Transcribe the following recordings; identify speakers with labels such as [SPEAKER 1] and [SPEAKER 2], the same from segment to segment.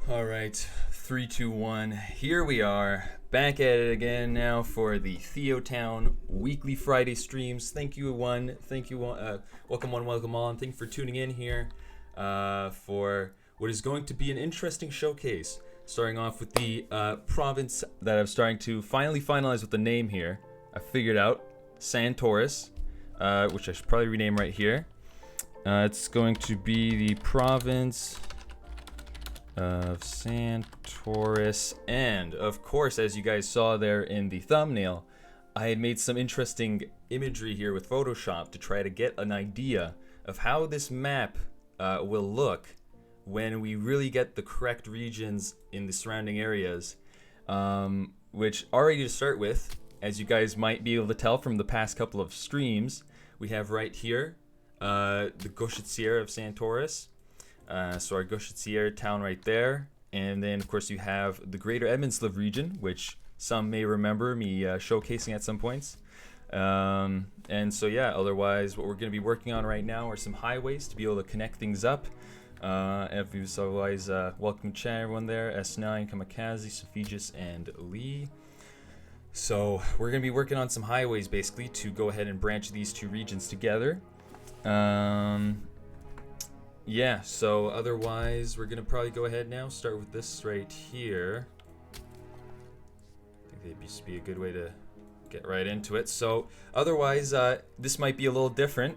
[SPEAKER 1] All right, 3, 2, 1. Here we are, back at it again now for the TheoTown weekly Friday streams. Thank you, one. Thank you, one. Welcome, one. Welcome on. Thank you for tuning in here for what is going to be an interesting showcase. Starting off with the province that I'm starting to finally finalize with the name here. I figured out San Taurus, which I should probably rename right here. It's going to be the province of San Taurus, and of course, as you guys saw there in the thumbnail, I had made some interesting imagery here with Photoshop to try to get an idea of how this map will look when we really get the correct regions in the surrounding areas, which already to start with, as you guys might be able to tell from the past couple of streams, we have right here the Gauchetière of San Taurus. So our Gauchetière town right there, and then of course you have the Greater Edmondsliv region, which some may remember me showcasing at some points. And so yeah, otherwise what we're going to be working on right now are some highways to be able to connect things up. Otherwise, welcome to chat everyone there, S9, Kamikaze, Sophigis, and Lee. So we're going to be working on some highways basically to go ahead and branch these two regions together. Yeah, so otherwise, we're going to probably go ahead now, start with this right here. I think that'd just be a good way to get right into it. So otherwise, this might be a little different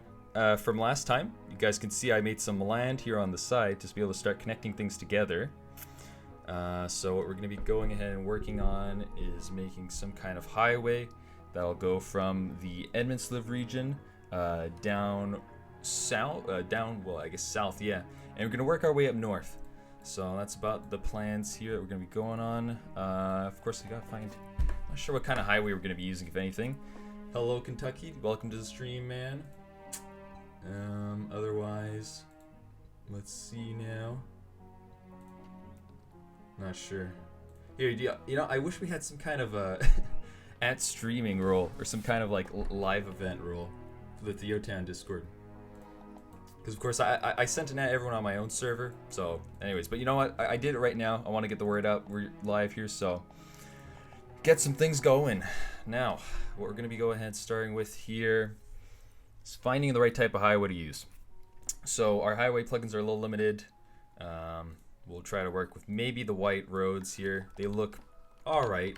[SPEAKER 1] from last time. You guys can see I made some land here on the side to be able to start connecting things together. So what we're going to be going ahead and working on is making some kind of highway that'll go from the Edmondsliv region down south, south, yeah, and we're gonna work our way up north. So that's about the plans here that we're gonna be going on. Of course, we gotta find, I'm not sure what kind of highway we're gonna be using, if anything. Hello, Kentucky, welcome to the stream, man. Otherwise, let's see now. Not sure. Here, you know, I wish we had some kind of a at streaming role or some kind of like live event role for the TheoTown Discord. Because of course I sent it out to everyone on my own server. So anyways, but you know what? I did it right now. I want to get the word out. We're live here, so get some things going. Now, what we're going to be going ahead starting with here is finding the right type of highway to use. So our highway plugins are a little limited. We'll try to work with maybe the white roads here. They look all right.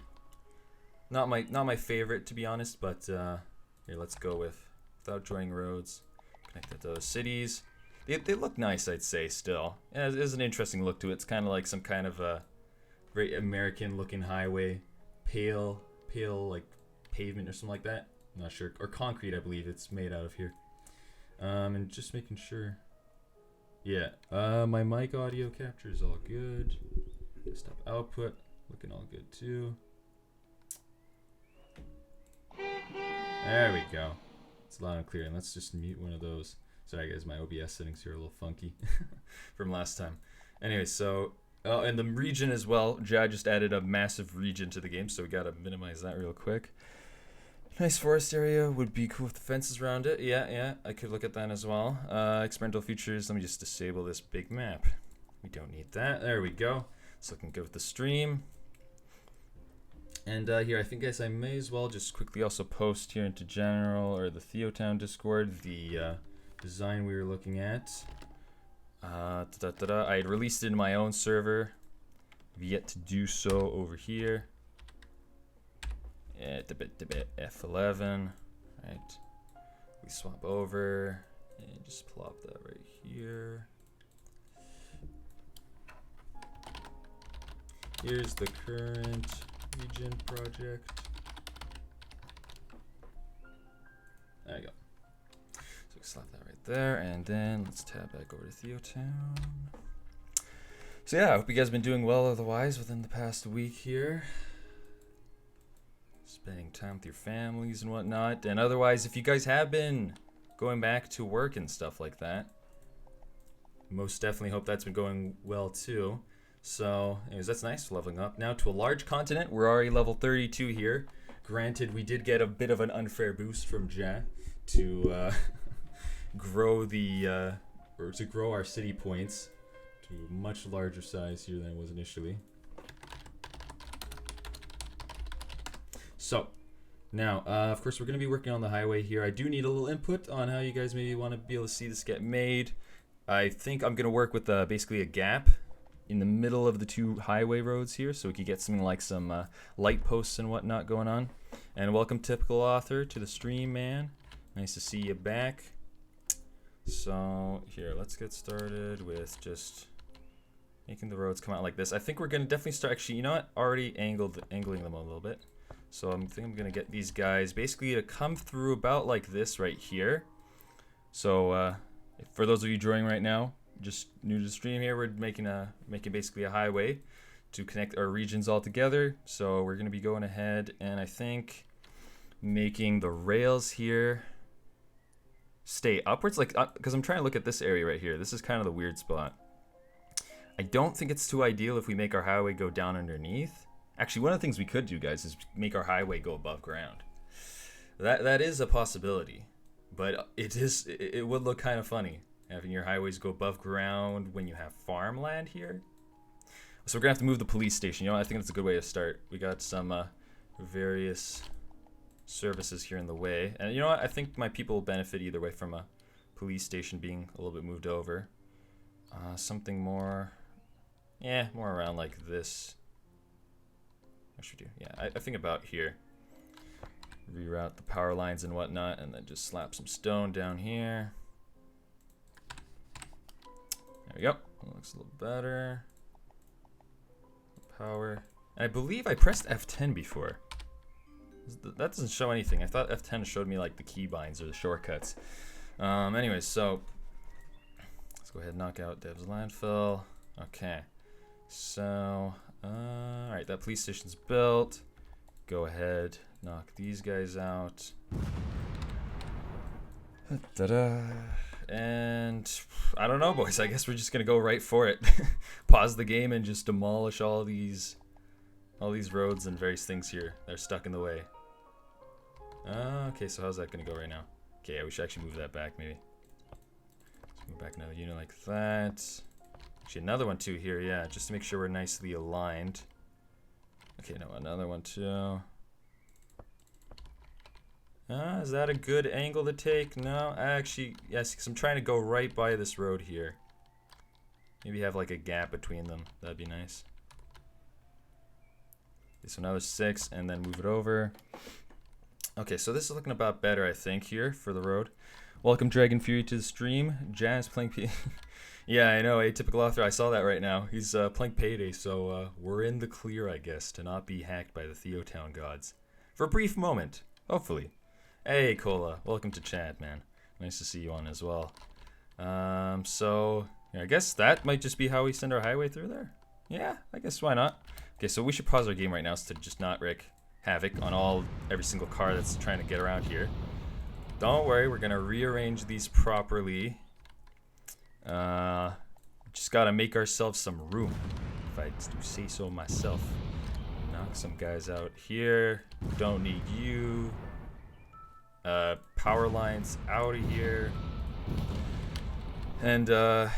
[SPEAKER 1] Not my favorite, to be honest, but here, let's go with without joining roads. Connected to those cities. They look nice, I'd say, still. Yeah, there's an interesting look to it. It's kind of like some kind of a very American-looking highway. Pale, like, pavement or something like that. I'm not sure. Or concrete, I believe it's made out of here. And just making sure. Yeah, my mic audio capture is all good. Desktop output, looking all good, too. There we go. It's loud and clear, and let's just mute one of those. Sorry guys, my OBS settings here are a little funky from last time. Anyway, so and the region as well. Jad just added a massive region to the game, so we gotta minimize that real quick. Nice forest area would be cool with the fences around it. Yeah, I could look at that as well. Experimental features. Let me just disable this big map. We don't need that. There we go. It's looking good with the stream. And here, I think, guys, I may as well just quickly also post here into general or the TheoTown Discord the design we were looking at. I had released it in my own server. I've yet to do so over here. F11. Right. We swap over and just plop that right here. Here's the current region project. There you go. So we slap that right there, and then let's tab back over to TheoTown. So yeah, I hope you guys have been doing well otherwise within the past week here. Spending time with your families and whatnot. And otherwise, if you guys have been going back to work and stuff like that, most definitely hope that's been going well too. So anyways, that's nice, leveling up now to a large continent. We're already level 32 here. Granted, we did get a bit of an unfair boost from Ja to grow the or to grow our city points to to a much larger size here than it was initially. So, now, of course, we're going to be working on the highway here. I do need a little input on how you guys maybe want to be able to see this get made. I think I'm going to work with basically a gap in the middle of the two highway roads here, so we could get something like some light posts and whatnot going on. And welcome, Typical Author, to the stream, man. Nice to see you back. So, here, let's get started with just making the roads come out like this. I think we're going to definitely start, actually, you know what? Already angling them a little bit. So I think I'm going to get these guys basically to come through about like this right here. So for those of you joining right now, just new to the stream here, we're making basically a highway to connect our regions all together. So we're going to be going ahead and I think making the rails here stay upwards, like because I'm trying to look at this area right here. This is kind of the weird spot. I don't think it's too ideal if we make our highway go down underneath. Actually, one of the things we could do, guys, is make our highway go above ground. That is a possibility, but it would look kind of funny having your highways go above ground when you have farmland here. So we're gonna have to move the police station. You know, I think that's a good way to start. We got some various services here in the way, and you know what? I think my people will benefit either way from a police station being a little bit moved over. Something more, more around like this. What should we do? Yeah, I think about here. Reroute the power lines and whatnot, and then just slap some stone down here. There we go. That looks a little better. Power. And I believe I pressed F10 before. That doesn't show anything. I thought F10 showed me like the keybinds or the shortcuts. Anyways, so let's go ahead and knock out Dev's landfill. Okay. So, alright, that police station's built. Go ahead, knock these guys out. Ta-da. And I don't know, boys. I guess we're just gonna go right for it. Pause the game and just demolish all these roads and various things here. They're stuck in the way. Okay, so how's that gonna go right now? Okay, yeah, we should actually move that back maybe. Let's move back another unit like that. Actually, another one too here, yeah, just to make sure we're nicely aligned. Okay, no, another one too. Is that a good angle to take? No, actually, yes, because I'm trying to go right by this road here. Maybe have like a gap between them. That'd be nice. Okay, so another 6, and then move it over. Okay, so this is looking about better, I think, here for the road. Welcome, Dragon Fury, to the stream. Jazz playing Yeah, I know, Atypical Author. I saw that right now. He's playing Payday, so we're in the clear, I guess, to not be hacked by the TheoTown gods. For a brief moment, hopefully. Hey, Cola. Welcome to chat, man. Nice to see you on as well. So, yeah, I guess that might just be how we send our highway through there. Yeah, I guess why not? Okay, so we should pause our game right now to just not wreak havoc on every single car that's trying to get around here. Don't worry, we're gonna rearrange these properly. Just gotta make ourselves some room, if I do say so myself. Knock some guys out here. Don't need you. Power lines out of here. And yeah,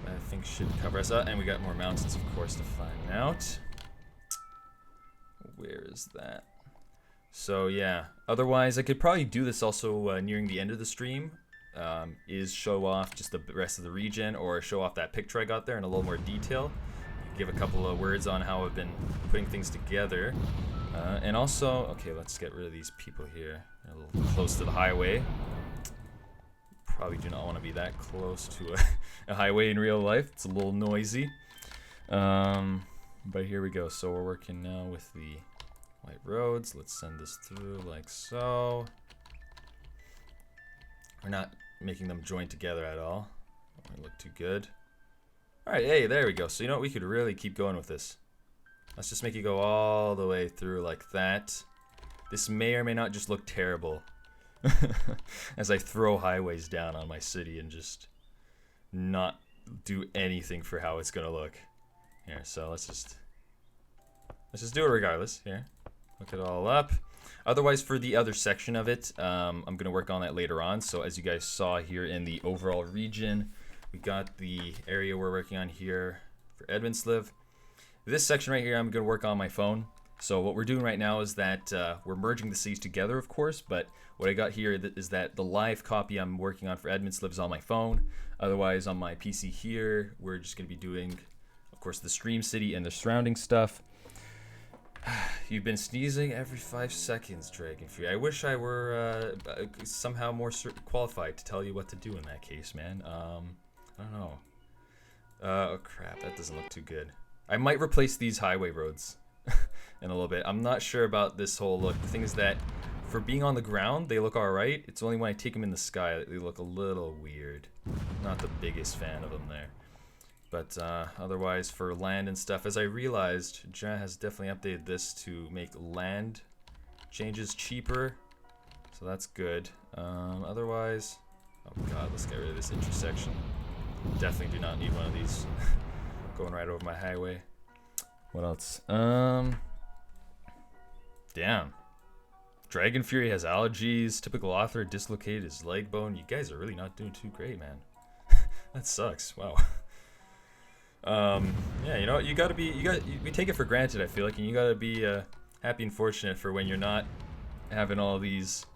[SPEAKER 1] I think should cover us up. And we got more mountains, of course, to find out. Where is that? So yeah, otherwise I could probably do this also nearing the end of the stream. Is show off just the rest of the region, or show off that picture I got there in a little more detail. Give a couple of words on how I've been putting things together. And also, okay, let's get rid of these people here. They're a little close to the highway. Probably do not want to be that close to a highway in real life. It's a little noisy. But here we go. So we're working now with the white roads. Let's send this through like so. We're not making them join together at all. Don't look too good. Alright, hey, there we go. So you know what? We could really keep going with this. Let's just make it go all the way through like that. This may or may not just look terrible as I throw highways down on my city and just not do anything for how it's gonna look. Here, so let's just do it regardless. Here, look it all up. Otherwise, for the other section of it, I'm gonna work on that later on. So as you guys saw here in the overall region, We got the area we're working on here for Edmundsliv. This section right here, I'm going to work on my phone. So what we're doing right now is that we're merging the cities together, of course, but what I got here is that the live copy I'm working on for Edmundsliv is on my phone. Otherwise, on my PC here, we're just going to be doing, of course, the stream city and the surrounding stuff. You've been sneezing every 5 seconds, Dragonfury. I wish I were somehow more qualified to tell you what to do in that case, man. I don't know. Oh, crap. That doesn't look too good. I might replace these highway roads in a little bit. I'm not sure about this whole look. The thing is that for being on the ground, they look alright. It's only when I take them in the sky that they look a little weird. Not the biggest fan of them there. But otherwise, for land and stuff, as I realized, Jan has definitely updated this to make land changes cheaper. So that's good. Otherwise, oh god, let's get rid of this intersection. Definitely do not need one of these going right over my highway. What else? Damn. Dragonfury has allergies. Typical author dislocated his leg bone. You guys are really not doing too great, man. That sucks. Wow. Yeah, you know what? We take it for granted, I feel like, and you gotta be happy and fortunate for when you're not having all these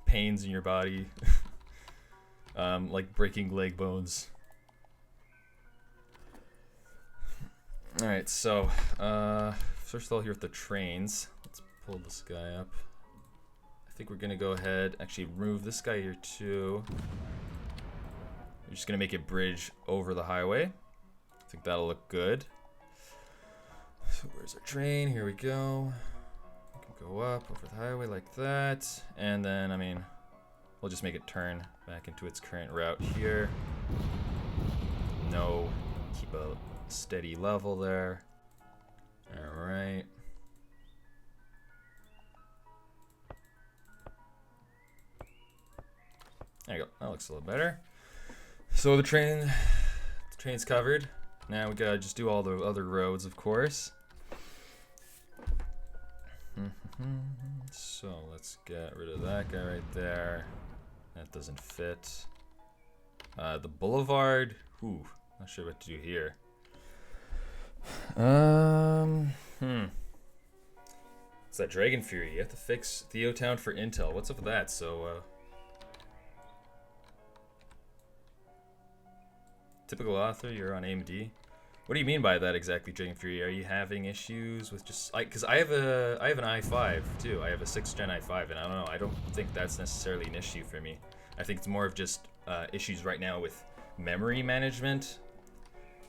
[SPEAKER 1] pains in your body, like breaking leg bones. Alright, so, first of all, here with the trains, let's pull this guy up. I think we're gonna go ahead, actually remove this guy here too. We're just gonna make it bridge over the highway. I think that'll look good. So where's our train? Here we go. We can go up over the highway like that. And then, I mean, we'll just make it turn back into its current route here. No, keep a steady level there. Alright. There you go. That looks a little better. So the train's covered. Now we gotta just do all the other roads, of course. So let's get rid of that guy right there. That doesn't fit. The boulevard. Ooh, not sure what to do here. It's that Dragonfury. You have to fix TheoTown for Intel. What's up with that? So, typical author, you're on AMD. What do you mean by that exactly, Dragonfury? Are you having issues with just like? Because I have an i5 too. I have a 6th gen i5, and I don't know. I don't think that's necessarily an issue for me. I think it's more of just issues right now with memory management.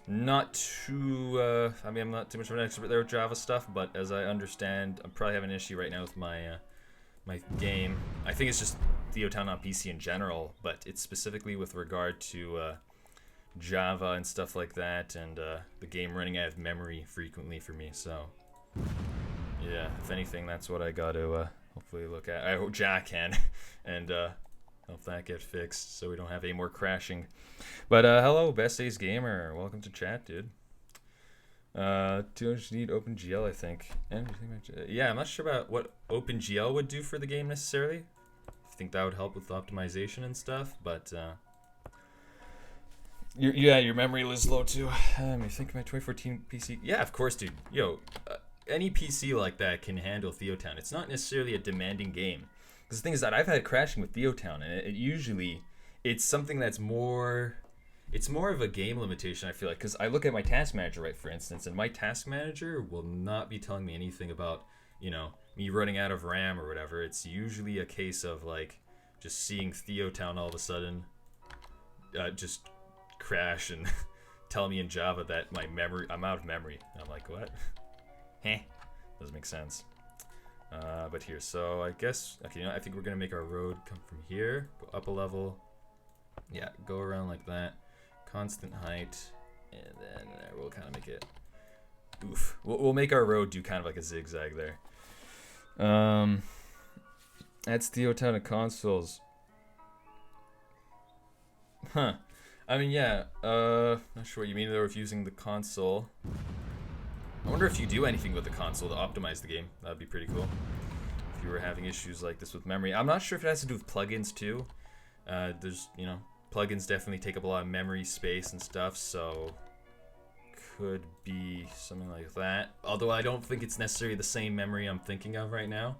[SPEAKER 1] Not too. I mean, I'm not too much of an expert there with Java stuff, but as I understand, I'm probably having an issue right now with my my game. I think it's just TheoTown on PC in general, but it's specifically with regard to Java and stuff like that, and the game running out of memory frequently for me. So yeah, if anything, that's what I got to hopefully look at. I hope Jack can and help that get fixed so we don't have any more crashing. But hello, Best Days Gamer. Welcome to chat, dude. 200 need OpenGL, I think. Yeah, I'm not sure about what OpenGL would do for the game necessarily. I think that would help with optimization and stuff, but your memory is low too. I think my 2014 PC. Yeah, of course, dude. Yo, any PC like that can handle TheoTown. It's not necessarily a demanding game. Because the thing is that I've had crashing with TheoTown, and it usually it's something that's more. It's more of a game limitation, I feel like, because I look at my task manager, right, for instance, and my task manager will not be telling me anything about, you know, me running out of RAM or whatever. It's usually a case of like just seeing TheoTown all of a sudden just crash and tell me in Java that I'm out of memory. And I'm like, what? Doesn't make sense. But here, so I guess, okay, you know, I think we're gonna make our road come from here, go up a level, yeah, go around like that, constant height, and then we'll kind of make it, we'll make our road do kind of like a zigzag there. That's TheoTown to consoles. Huh. I mean, yeah, not sure what you mean though with using the console. I wonder if you do anything with the console to optimize the game. That'd be pretty cool. If you were having issues like this with memory. I'm not sure if it has to do with plugins too. There's, you know, plugins definitely take up a lot of memory space and stuff, so could be something like that. Although I don't think it's necessarily the same memory I'm thinking of right now.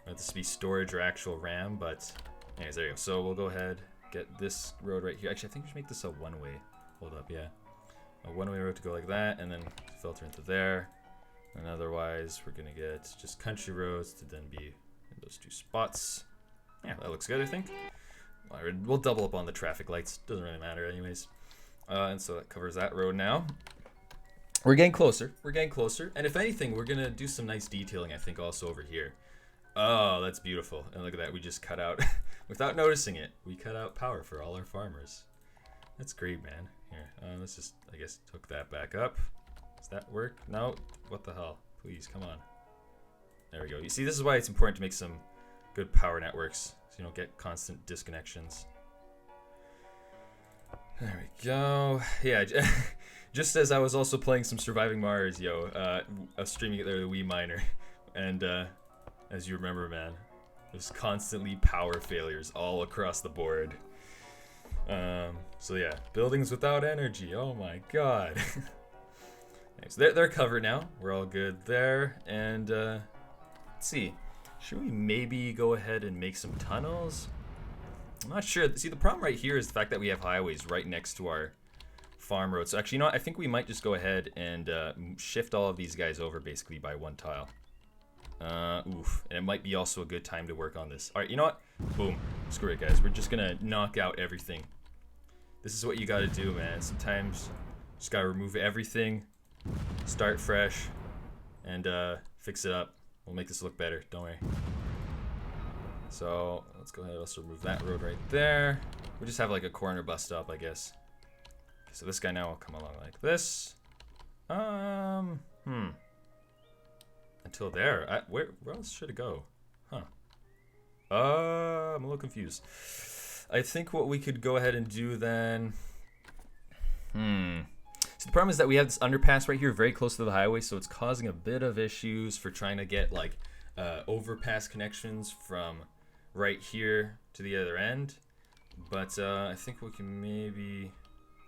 [SPEAKER 1] Or this be storage or actual RAM, but anyways, there you go. So we'll go ahead, get this road right here. Actually, I think we should make this a one-way. Hold up, yeah. A one-way road to go like that, and then filter into there. And otherwise, we're gonna get just country roads to then be in those two spots. Yeah, that looks good, I think. We'll double up on the traffic lights. Doesn't really matter anyways. And so that covers that road now. We're getting closer. We're getting closer. And if anything, we're gonna do some nice detailing, I think, also over here. Oh, that's beautiful. And look at that. We just cut out, without noticing it, we cut out power for all our farmers. That's great, man. Here, let's just, I guess, hook that back up. Does that work? No? What the hell? Please, come on. There we go. You see, this is why it's important to make some good power networks, so you don't get constant disconnections. There we go. Yeah, just as I was also playing some Surviving Mars, I was streaming it there, the Wii Miner, and as you remember, man, there's constantly power failures all across the board. So yeah, buildings without energy. Oh my god. So they're covered now. We're all good there. And let's see. Should we maybe go ahead and make some tunnels? I'm not sure. See, the problem right here is the fact that we have highways right next to our farm road. So actually, you know what? I think we might just go ahead and shift all of these guys over basically by one tile. Oof. And it might be also a good time to work on this. Alright, you know what? Boom. Screw it, guys. We're just gonna knock out everything. This is what you gotta do, man. Sometimes you just gotta remove everything, start fresh, and fix it up. We'll make this look better. Don't worry. So let's go ahead and also remove that road right there. We'll just have like a corner bus stop, I guess. Okay, so this guy now will come along like this. Until there. Where else should it go? Huh. I'm a little confused. I think what we could go ahead and do then... So the problem is that we have this underpass right here very close to the highway, so it's causing a bit of issues for trying to get like overpass connections from right here to the other end. But I think what we can maybe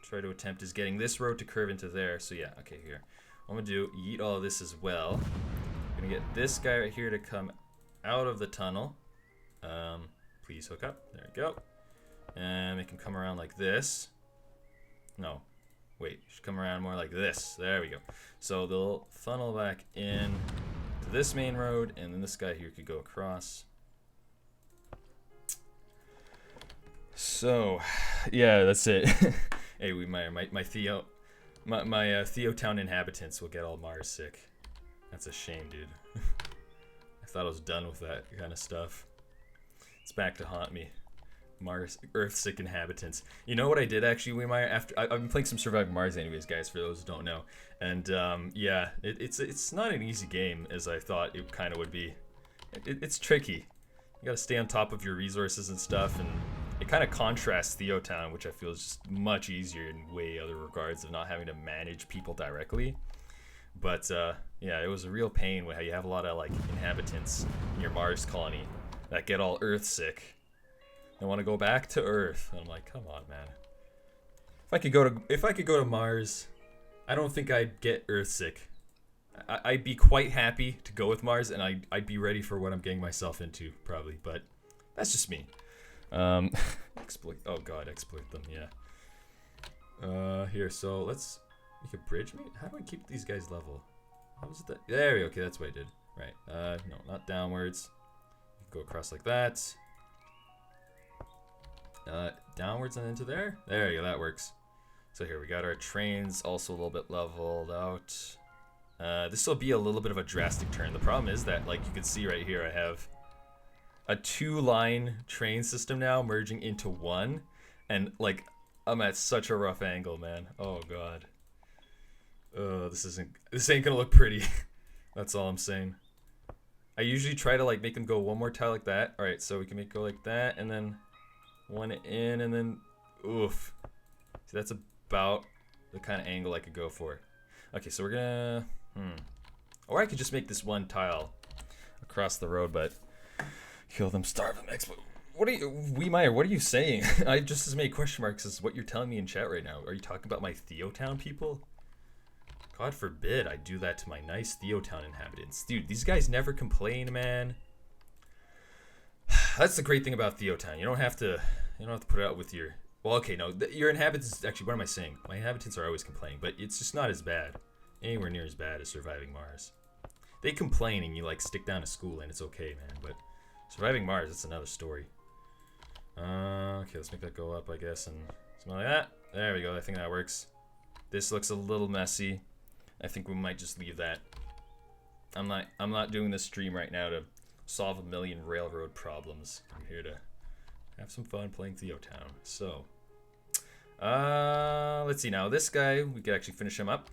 [SPEAKER 1] try to attempt is getting this road to curve into there. So yeah, okay, here. What I'm gonna do, yeet all of this as well. I'm gonna get this guy right here to come out of the tunnel. Please hook up. There we go. And it can come around like this. No. Wait, it should come around more like this. There we go. So they'll funnel back in to this main road, and then this guy here could go across. So, yeah, that's it. Hey, my TheoTown inhabitants will get all Mars sick. That's a shame, dude. I thought I was done with that kind of stuff. It's back to haunt me. Mars, Earth-sick inhabitants. You know what I did actually, Weemeyer? After I've been playing some Surviving Mars, anyways, guys. For those who don't know, and yeah, it's not an easy game as I thought it kind of would be. It's tricky. You gotta stay on top of your resources and stuff, and it kind of contrasts TheoTown, which I feel is just much easier in way other regards of not having to manage people directly. But yeah, it was a real pain how you have a lot of like inhabitants in your Mars colony that get all Earth sick. I want to go back to Earth. And I'm like, come on, man. If I could go to Mars, I don't think I'd get Earth sick. I'd be quite happy to go with Mars, and I'd be ready for what I'm getting myself into, probably. But that's just me. Exploit. Oh God, exploit them. Yeah. Here. So let's make a bridge. How do I keep these guys level? How was that? There we go. Okay, that's what I did. Right. No, not downwards. Go across like that. Downwards and into there. There you go, that works. So here we got our trains also a little bit leveled out. This will be a little bit of a drastic turn. The problem is that, like you can see right here, I have a 2-line train system now merging into one, and like I'm at such a rough angle, man. Oh God. This ain't gonna look pretty. That's all I'm saying. I usually try to like make them go one more tile like that. All right, so we can make it go like that, and then one in, and then oof. See, that's about the kind of angle I could go for. Okay, so we're gonna or I could just make this one tile across the road, but kill them, starve them, What are you, Meyer? What are you saying? I have just as many question marks as what you're telling me in chat right now. Are you talking about my TheoTown people? God forbid I do that to my nice TheoTown inhabitants. Dude, these guys never complain, man. That's the great thing about TheoTown. You don't have to put it out with your... Well, okay, no. Your inhabitants... Actually, what am I saying? My inhabitants are always complaining, but it's just not as bad. Anywhere near as bad as surviving Mars. They complain and you, like, stick down to school and it's okay, man. But surviving Mars, that's another story. Okay, let's make that go up, I guess, and something like that. There we go. I think that works. This looks a little messy. I think we might just leave that. I'm not doing this stream right now to solve a million railroad problems. I'm here to have some fun playing TheoTown. So, let's see now. This guy, we could actually finish him up.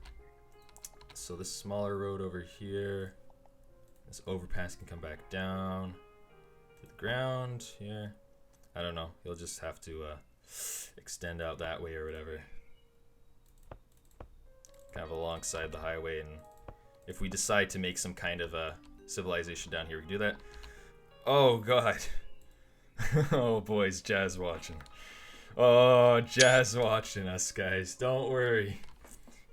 [SPEAKER 1] So this smaller road over here, this overpass can come back down to the ground here. I don't know. He'll just have to extend out that way or whatever. Kind of alongside the highway, and if we decide to make some kind of a civilization down here, we can do that. Oh god. Oh boys, Jazz watching. Oh, Jazz watching us, guys. Don't worry.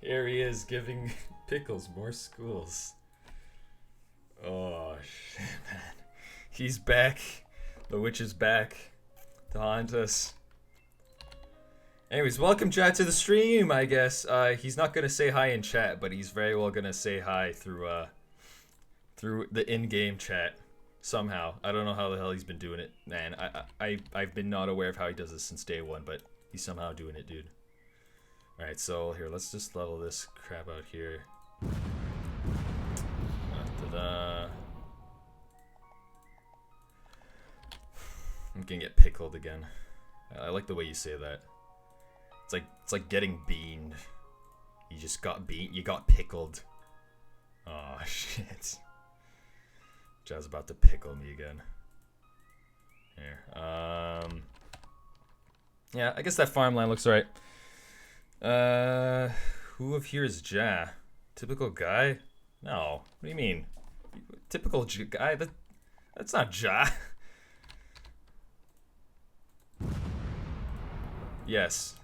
[SPEAKER 1] Here he is giving Pickles more schools. Oh shit, man. He's back. The witch is back to haunt us. Anyways, welcome chat to the stream, I guess. He's not gonna say hi in chat, but he's very well gonna say hi through the in-game chat somehow. I don't know how the hell he's been doing it, man. I've been not aware of how he does this since day one, but he's somehow doing it, dude. All right, so here, let's just level this crap out here. Ta-da. I'm gonna get pickled again. I like the way you say that. It's like getting beaned. You just got beaned. You got pickled. Oh shit. Jazz about to pickle me again. Here. Yeah, I guess that farmland looks alright. Who of here is Ja? Typical guy? No. What do you mean? Typical guy? That's not Ja. Yes.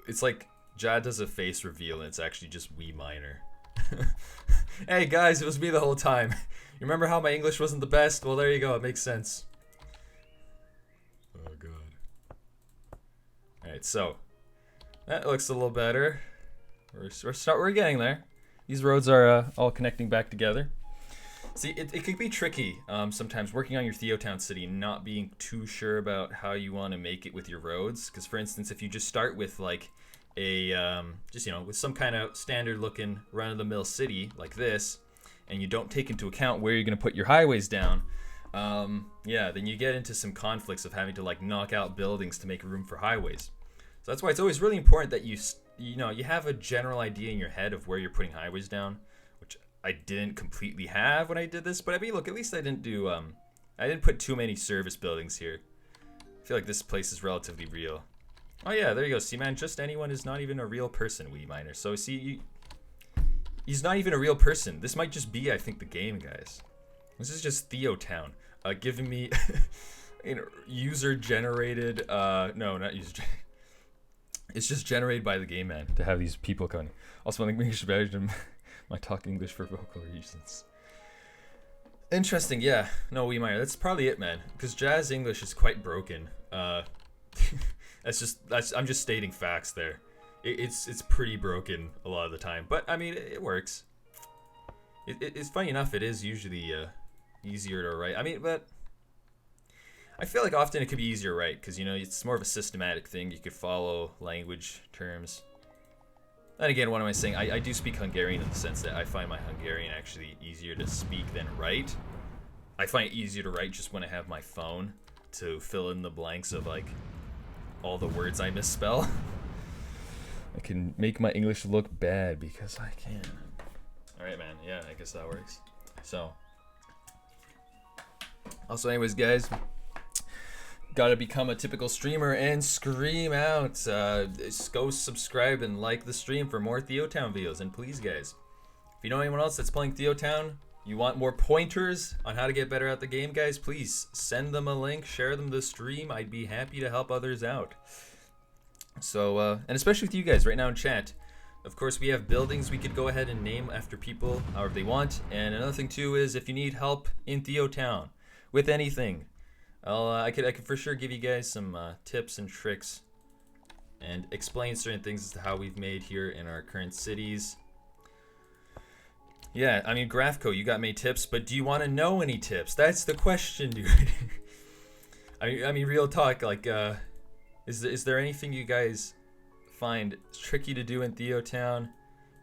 [SPEAKER 1] It's like Ja does a face reveal and it's actually just wee minor. Hey guys, it was me the whole time. You remember how my English wasn't the best? Well, there you go. It makes sense. Oh god. Alright, so that looks a little better. We're getting there. These roads are all connecting back together. See, it can be tricky sometimes working on your TheoTown city and not being too sure about how you want to make it with your roads. Because, for instance, if you just start with like a, with some kind of standard looking run-of-the-mill city like this, and you don't take into account where you're going to put your highways down, then you get into some conflicts of having to like knock out buildings to make room for highways. So that's why it's always really important that you have a general idea in your head of where you're putting highways down, which I didn't completely have when I did this, but I mean, look, at least I didn't do, I didn't put too many service buildings here. I feel like this place is relatively real. Oh yeah, there you go. See, man, just anyone is not even a real person, wee miner. So see, he's not even a real person. This might just be, I think, the game, guys. This is just TheoTown, giving me, user-generated, no, not user-generated. It's just generated by the game, man, to have these people coming. Also, I think English better than my talk English for vocal reasons. Interesting, yeah. No, wee minor. That's probably it, man. Because Jazz English is quite broken. I'm just stating facts there. It's pretty broken a lot of the time, but I mean, it works. It's funny enough. It is usually easier to write. I mean, but I feel like often it could be easier to write because it's more of a systematic thing. You could follow language terms. And again, what am I saying? I do speak Hungarian in the sense that I find my Hungarian actually easier to speak than write. I find it easier to write just when I have my phone to fill in the blanks of like all the words I misspell. I can make my English look bad because I can. Alright, man. Yeah, I guess that works. So, also anyways, guys, gotta become a typical streamer and scream out. Go subscribe and like the stream for more TheoTown videos. And please, guys, if you know anyone else that's playing TheoTown, You want more pointers on how to get better at the game, guys? Please send them a link, share them the stream. I'd be happy to help others out. So, and especially with you guys right now in chat. Of course, we have buildings we could go ahead and name after people however they want. And another thing too is if you need help in TheoTown with anything, I could for sure give you guys some tips and tricks and explain certain things as to how we've made here in our current cities. Yeah, I mean, Grafco, you got me tips, but do you want to know any tips? That's the question, dude. I mean, real talk, like, is there anything you guys find tricky to do in TheoTown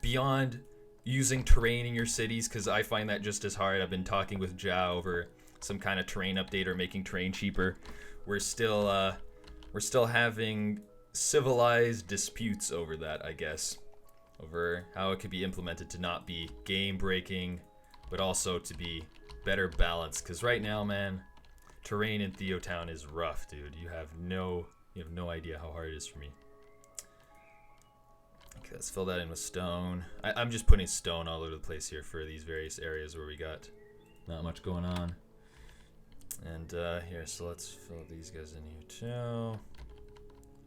[SPEAKER 1] beyond using terrain in your cities? Because I find that just as hard. I've been talking with Ja over some kind of terrain update or making terrain cheaper. We're still having civilized disputes over that, I guess, over how it could be implemented to not be game breaking, but also to be better balanced. Because right now, man, terrain in TheoTown is rough, dude. You have no idea how hard it is for me. Okay, let's fill that in with stone. I'm just putting stone all over the place here for these various areas where we got not much going on. And here, so let's fill these guys in here too.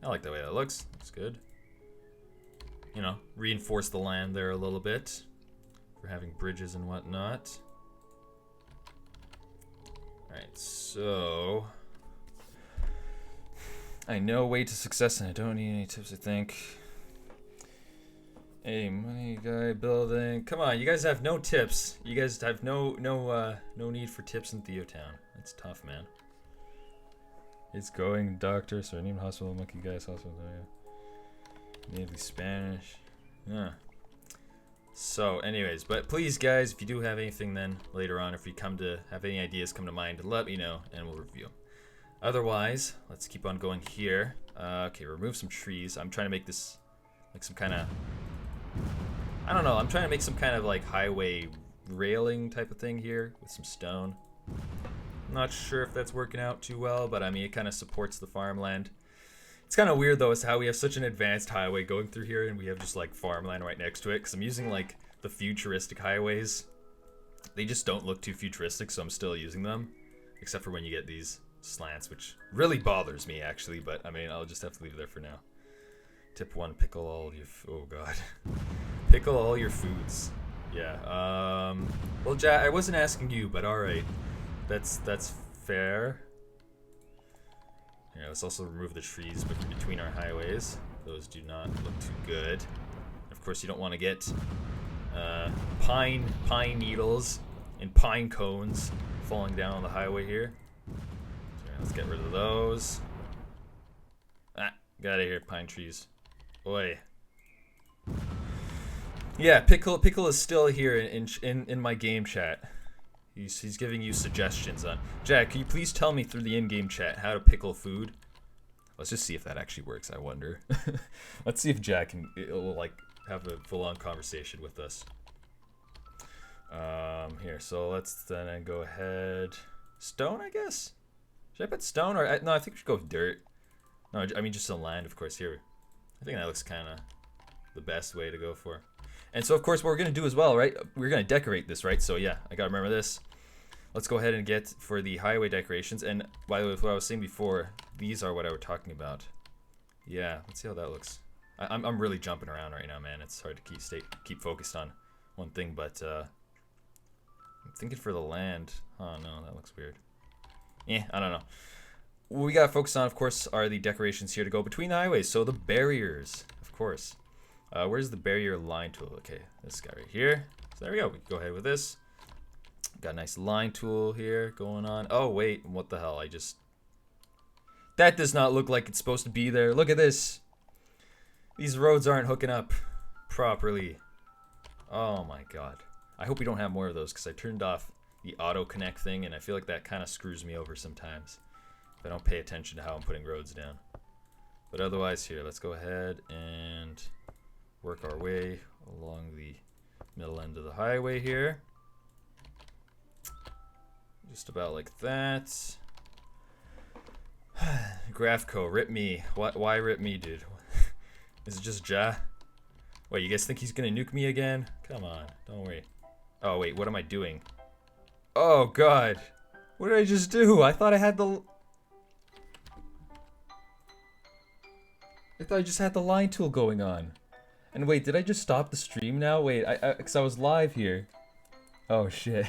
[SPEAKER 1] I like the way that looks. Looks good. You know, reinforce the land there a little bit for having bridges and whatnot. Alright, so I know way to success and I don't need any tips, I think. Hey, money guy building. Come on, you guys have no tips. You guys have no need for tips in TheoTown. That's tough, man. It's going doctor, sorry, named hospital, monkey guys, hospital, natively Spanish. Yeah. So, anyways, but please, guys, if you do have anything then later on, if you come to have any ideas come to mind, let me know and we'll review. Otherwise, let's keep on going here. Okay, remove some trees. I'm trying to make this like some kind of, I don't know, I'm trying to make some kind of like highway railing type of thing here with some stone. Not sure if that's working out too well, but I mean, it kind of supports the farmland. It's kind of weird though, is how we have such an advanced highway going through here and we have just like farmland right next to it, because I'm using like the futuristic highways. They just don't look too futuristic, so I'm still using them, except for when you get these slants, which really bothers me actually, but I mean, I'll just have to leave it there for now. Tip 1, pickle all your, oh god. Pickle all your foods. Yeah, well, Ja, I wasn't asking you, but alright. That's fair. Here, let's also remove the trees between our highways. Those do not look too good. Of course, you don't want to get pine needles and pine cones falling down on the highway here. So let's get rid of those. Ah, get out of here, pine trees. Oi. Yeah, Pickle is still here in my game chat. He's giving you suggestions on. Jack, can you please tell me through the in-game chat how to pickle food? Let's just see if that actually works, I wonder. Let's see if Jack will like have a full-on conversation with us. Here, so let's then go ahead. Stone, I guess? Should I put stone or no, I think we should go with dirt. No, I mean just the land, of course, here. I think that looks kind of the best way to go for. And so, of course, what we're going to do as well, right? We're going to decorate this, right? So, yeah, I got to remember this. Let's go ahead and get for the highway decorations. And by the way, what I was saying before, these are what I was talking about. Yeah, let's see how that looks. I'm really jumping around right now, man. It's hard to keep focused on one thing, but I'm thinking for the land. Oh, no, that looks weird. I don't know. What we got to focus on, of course, are the decorations here to go between the highways. So the barriers, of course. Where's the barrier line tool? Okay, this guy right here. So there we go. We can go ahead with this. Got a nice line tool here going on. Oh, wait. What the hell? That does not look like it's supposed to be there. Look at this. These roads aren't hooking up properly. Oh, my God. I hope we don't have more of those because I turned off the auto connect thing, and I feel like that kind of screws me over sometimes if I don't pay attention to how I'm putting roads down. But otherwise, here, let's go ahead and work our way along the middle end of the highway here. Just about like that. Grafco, rip me. Why rip me, dude? Is it just Ja? Wait, you guys think he's gonna nuke me again? Come on, don't worry. Oh wait, what am I doing? Oh god. What did I just do? I thought I had the... I thought I just had the line tool going on. And wait, did I just stop the stream now? Wait, because I was live here. Oh shit.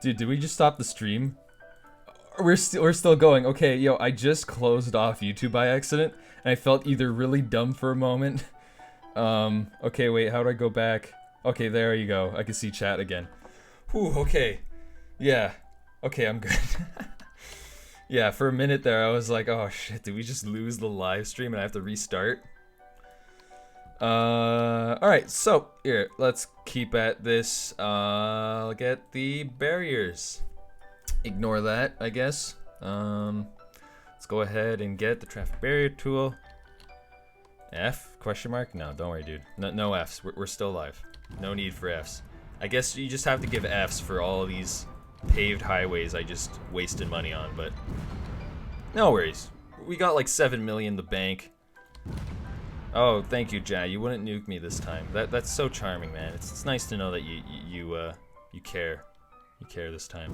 [SPEAKER 1] Dude, did we just stop the stream? We're still going. Okay, yo, I just closed off YouTube by accident, and I felt either really dumb for a moment. Okay, wait, how do I go back? Okay, there you go. I can see chat again. Whew, okay. Yeah. Okay, I'm good. Yeah, for a minute there, I was like, oh shit, did we just lose the live stream and I have to restart? Alright, so, here, let's keep at this. I'll get the barriers. Ignore that, I guess. Let's go ahead and get the traffic barrier tool. F? Question mark? No, don't worry, dude. No Fs. We're still live. No need for Fs. I guess you just have to give Fs for all of these paved highways I just wasted money on, but no worries. We got like 7 million in the bank. Oh, thank you, Jai. You wouldn't nuke me this time. That's so charming, man. It's nice to know that you care. You care this time.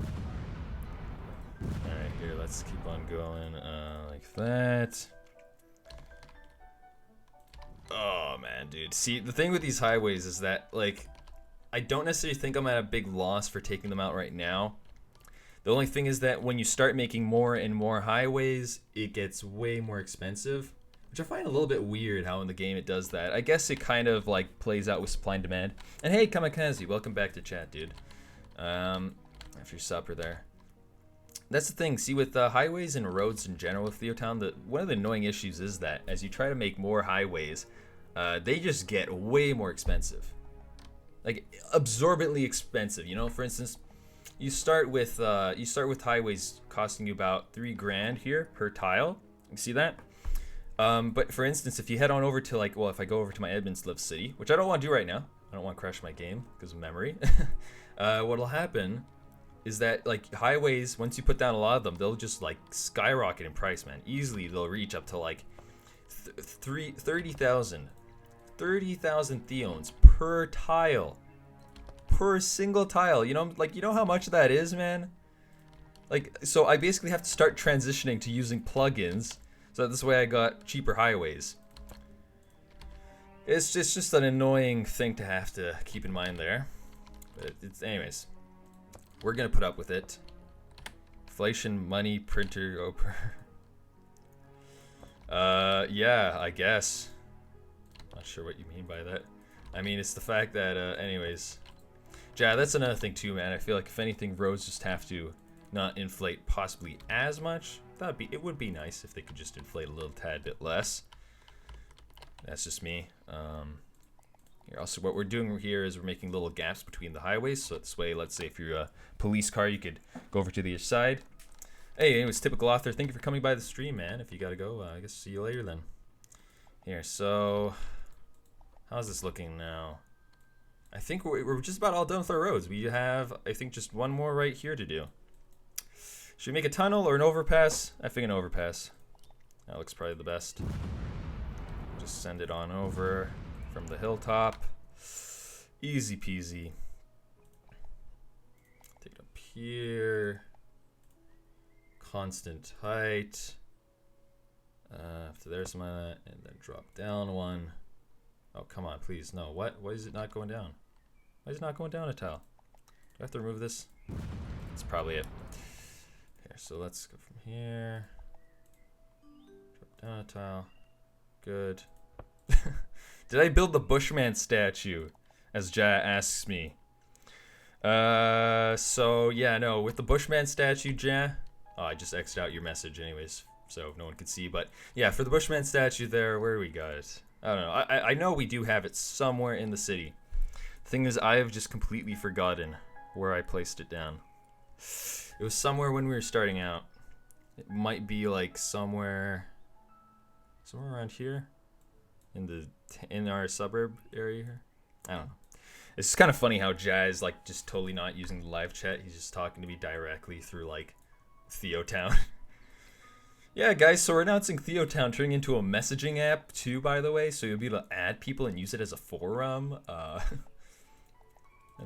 [SPEAKER 1] Alright, here, let's keep on going, like that. Oh, man, dude. See, the thing with these highways is that, like, I don't necessarily think I'm at a big loss for taking them out right now. The only thing is that when you start making more and more highways, it gets way more expensive. Which I find a little bit weird how in the game it does that. I guess it kind of like plays out with supply and demand. And hey, Kamikaze, welcome back to chat, dude. After your supper there. That's the thing, see with highways and roads in general with TheoTown, one of the annoying issues is that as you try to make more highways, they just get way more expensive. Like, absorbently expensive, you know? For instance, you start with highways costing you about $3,000 here per tile. You see that? But for instance, if you head on over to like, well, if I go over to my Edmonds Live City, which I don't want to do right now, I don't want to crash my game because of memory. What'll happen is that like highways, once you put down a lot of them, they'll just like skyrocket in price, man. Easily they'll reach up to like 30,000 theons per tile, per single tile. You know, like, you know how much that is, man? Like, so I basically have to start transitioning to using plugins. So this way I got cheaper highways. It's just an annoying thing to have to keep in mind there. But anyways, we're gonna put up with it. Inflation, money, printer, yeah, I guess. Not sure what you mean by that. I mean, it's the fact that, anyways. Yeah, that's another thing too, man. I feel like if anything, roads just have to not inflate possibly as much. It would be nice if they could just inflate a little tad bit less. That's just me. Here, also, what we're doing here is we're making little gaps between the highways. So this way, let's say if you're a police car, you could go over to the other side. Hey, anyways, typical author, thank you for coming by the stream, man. If you gotta go, I guess see you later then. Here, so how's this looking now? I think we're just about all done with our roads. We have, I think, just one more right here to do. Should we make a tunnel or an overpass? I think an overpass. That looks probably the best. Just send it on over from the hilltop. Easy peasy. Take it up here. Constant height. After there's my, and then drop down one. Oh, come on, please. No, what? Why is it not going down? Why is it not going down a tile? Do I have to remove this? That's probably it. Here, so let's go from here. Drop down a tile. Good. Did I build the Bushman statue? As Ja asks me. So yeah, no, with the Bushman statue, Ja. Oh, I just X'd out your message anyways, so no one could see. But yeah, for the Bushman statue there, where do we got it? I don't know. I know we do have it somewhere in the city. The thing is, I have just completely forgotten where I placed it down. It was somewhere when we were starting out. It might be like somewhere around here, in our suburb area here. I don't know. It's just kind of funny how Jazz like just totally not using the live chat. He's just talking to me directly through like TheoTown. Yeah, guys, so we're announcing TheoTown turning into a messaging app too, by the way, so you'll be able to add people and use it as a forum. That'd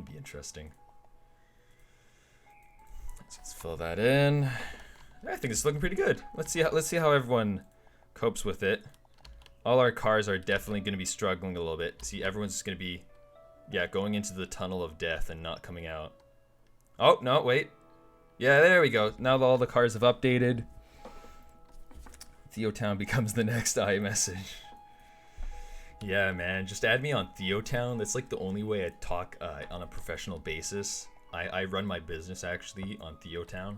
[SPEAKER 1] be interesting. Let's fill that in. I think it's looking pretty good. Let's see how everyone copes with it. All our cars are definitely going to be struggling a little bit. See, everyone's just going to be, yeah, going into the tunnel of death and not coming out. Oh, no, wait. Yeah, there we go. Now that all the cars have updated, TheoTown becomes the next iMessage. Yeah, man, just add me on TheoTown. That's like the only way I talk on a professional basis. I run my business actually on TheoTown.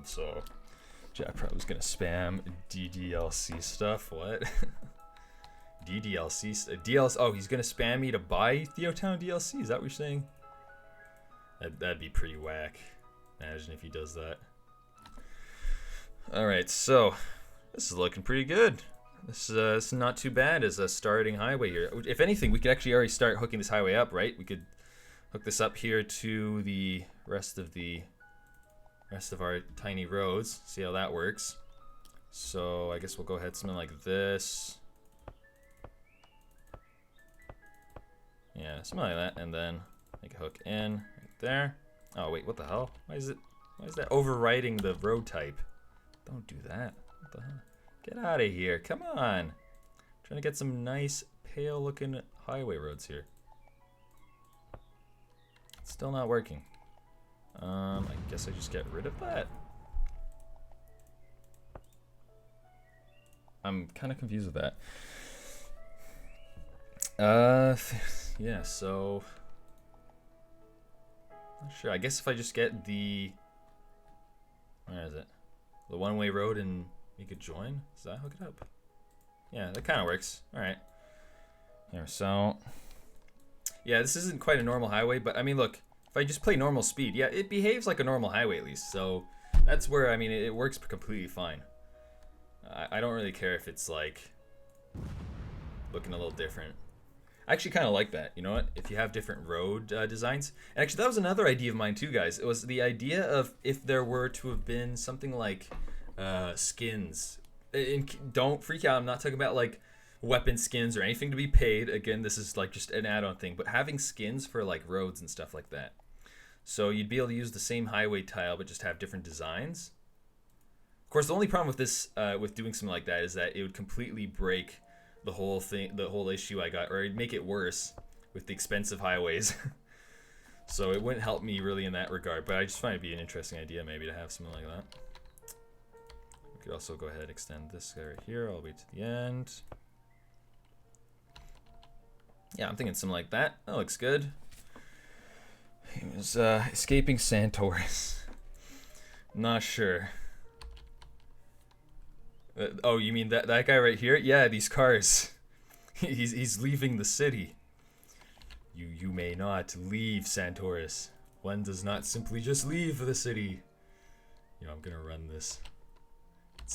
[SPEAKER 1] So Jack probably was gonna spam DDLC stuff. What? DDLC. Oh, he's gonna spam me to buy TheoTown DLC. Is that what you're saying? That'd be pretty whack. Imagine if he does that. All right, so this is looking pretty good. This is not too bad as a starting highway here. If anything, we could actually already start hooking this highway up, right? We could hook this up here to the rest of our tiny roads. See how that works. So I guess we'll go ahead something like this. Yeah, something like that, and then make a hook in right there. Oh wait, what the hell? Why is that overriding the road type? Don't do that. What the hell? Get out of here. Come on. Trying to get some nice pale looking highway roads here. Still not working. I guess I just get rid of that. I'm kind of confused with that. Yeah, so not sure. I guess if I just get the, where is it? The one-way road and make it join? Does that hook it up? Yeah, that kind of works. All right. Here, so yeah, this isn't quite a normal highway, but I mean, look, if I just play normal speed, yeah, it behaves like a normal highway at least. So that's where, I mean, it works completely fine. I don't really care if it's like looking a little different. I actually kind of like that. You know what? If you have different road designs. And actually, that was another idea of mine too, guys. It was the idea of if there were to have been something like skins. And don't freak out. I'm not talking about like weapon skins or anything to be paid. Again, this is like just an add-on thing. But having skins for like roads and stuff like that. So you'd be able to use the same highway tile, but just have different designs. Of course, the only problem with this, with doing something like that, is that it would completely break the whole thing, the whole issue I got, or it'd make it worse with the expensive highways. So it wouldn't help me really in that regard, but I just find it'd be an interesting idea maybe to have something like that. We could also go ahead and extend this guy right here all the way to the end. Yeah, I'm thinking something like that. That looks good. He was escaping San Taurus. Not sure. Oh, you mean that guy right here? Yeah, these cars. He's leaving the city. You may not leave San Taurus. One does not simply just leave the city. You know, I'm gonna run this.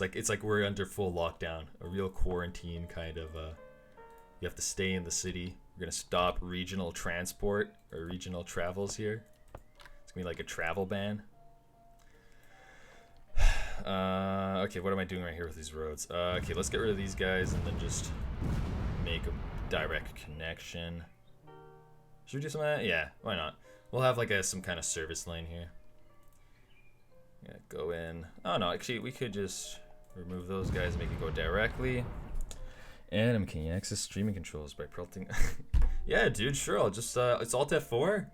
[SPEAKER 1] It's like we're under full lockdown, a real quarantine kind of. You have to stay in the city. We're gonna stop regional transport or regional travels here. It's gonna be like a travel ban. Okay, what am I doing right here with these roads? Okay, let's get rid of these guys and then just make a direct connection. Should we do some of that? Yeah, why not? We'll have like some kind of service lane here. Yeah, go in. Oh no, actually we could just remove those guys and make it go directly. And can you access streaming controls by prompting? Yeah, dude, sure. I'll just it's Alt F4.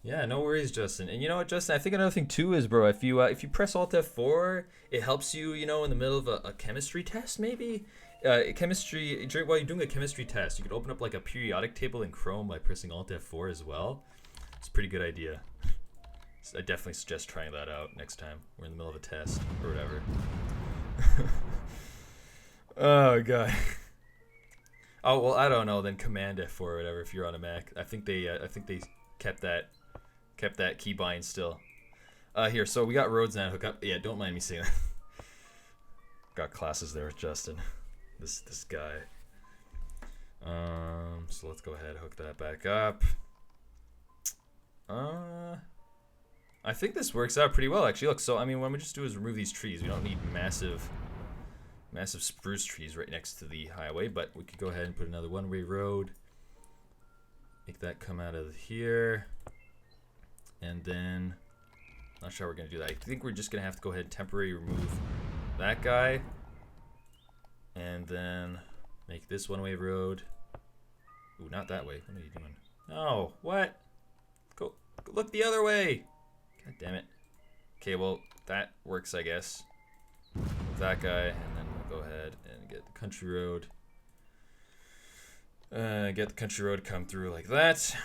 [SPEAKER 1] Yeah, no worries, Justin. And you know what, Justin? I think another thing too is, bro, if you press Alt F4, it helps you, you know, in the middle of a chemistry test, maybe. Chemistry while you're doing a chemistry test, you could open up like a periodic table in Chrome by pressing Alt F4 as well. It's a pretty good idea. So I definitely suggest trying that out next time we're in the middle of a test or whatever. Oh god. Oh well, I don't know. Then Command F4 or whatever if you're on a Mac. I think they kept that keybind still. Here, so we got roads now to hook up. Yeah, don't mind me saying that. Got classes there with Justin. This guy. So let's go ahead and hook that back up. I I think this works out pretty well, actually. Look, so, I mean, what we just do is remove these trees. We don't need massive spruce trees right next to the highway, but we could go ahead and put another one-way road. Make that come out of here. And then, not sure how we're going to do that. I think we're just going to have to go ahead and temporarily remove that guy. And then make this one-way road. Ooh, not that way. What are you doing? No, what? Go look the other way. God damn it. Okay, well, that works, I guess. With that guy, and then we'll go ahead and get the country road. Get the country road come through like that.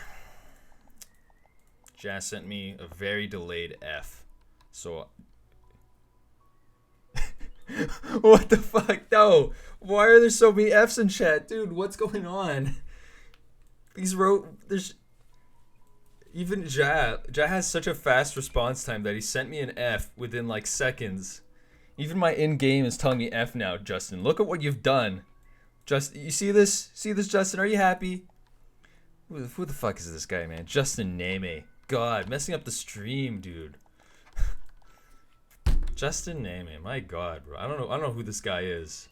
[SPEAKER 1] Jazz sent me a very delayed F. So... What the fuck? No! Why are there so many Fs in chat? Dude, what's going on? There's... Even Ja has such a fast response time that he sent me an F within like seconds. Even my in-game is telling me F now, Justin. Look at what you've done. You see this? See this, Justin? Are you happy? Who the fuck is this guy, man? Justin Neme. God, messing up the stream, dude. Justin Neme. My God, bro. I don't know who this guy is.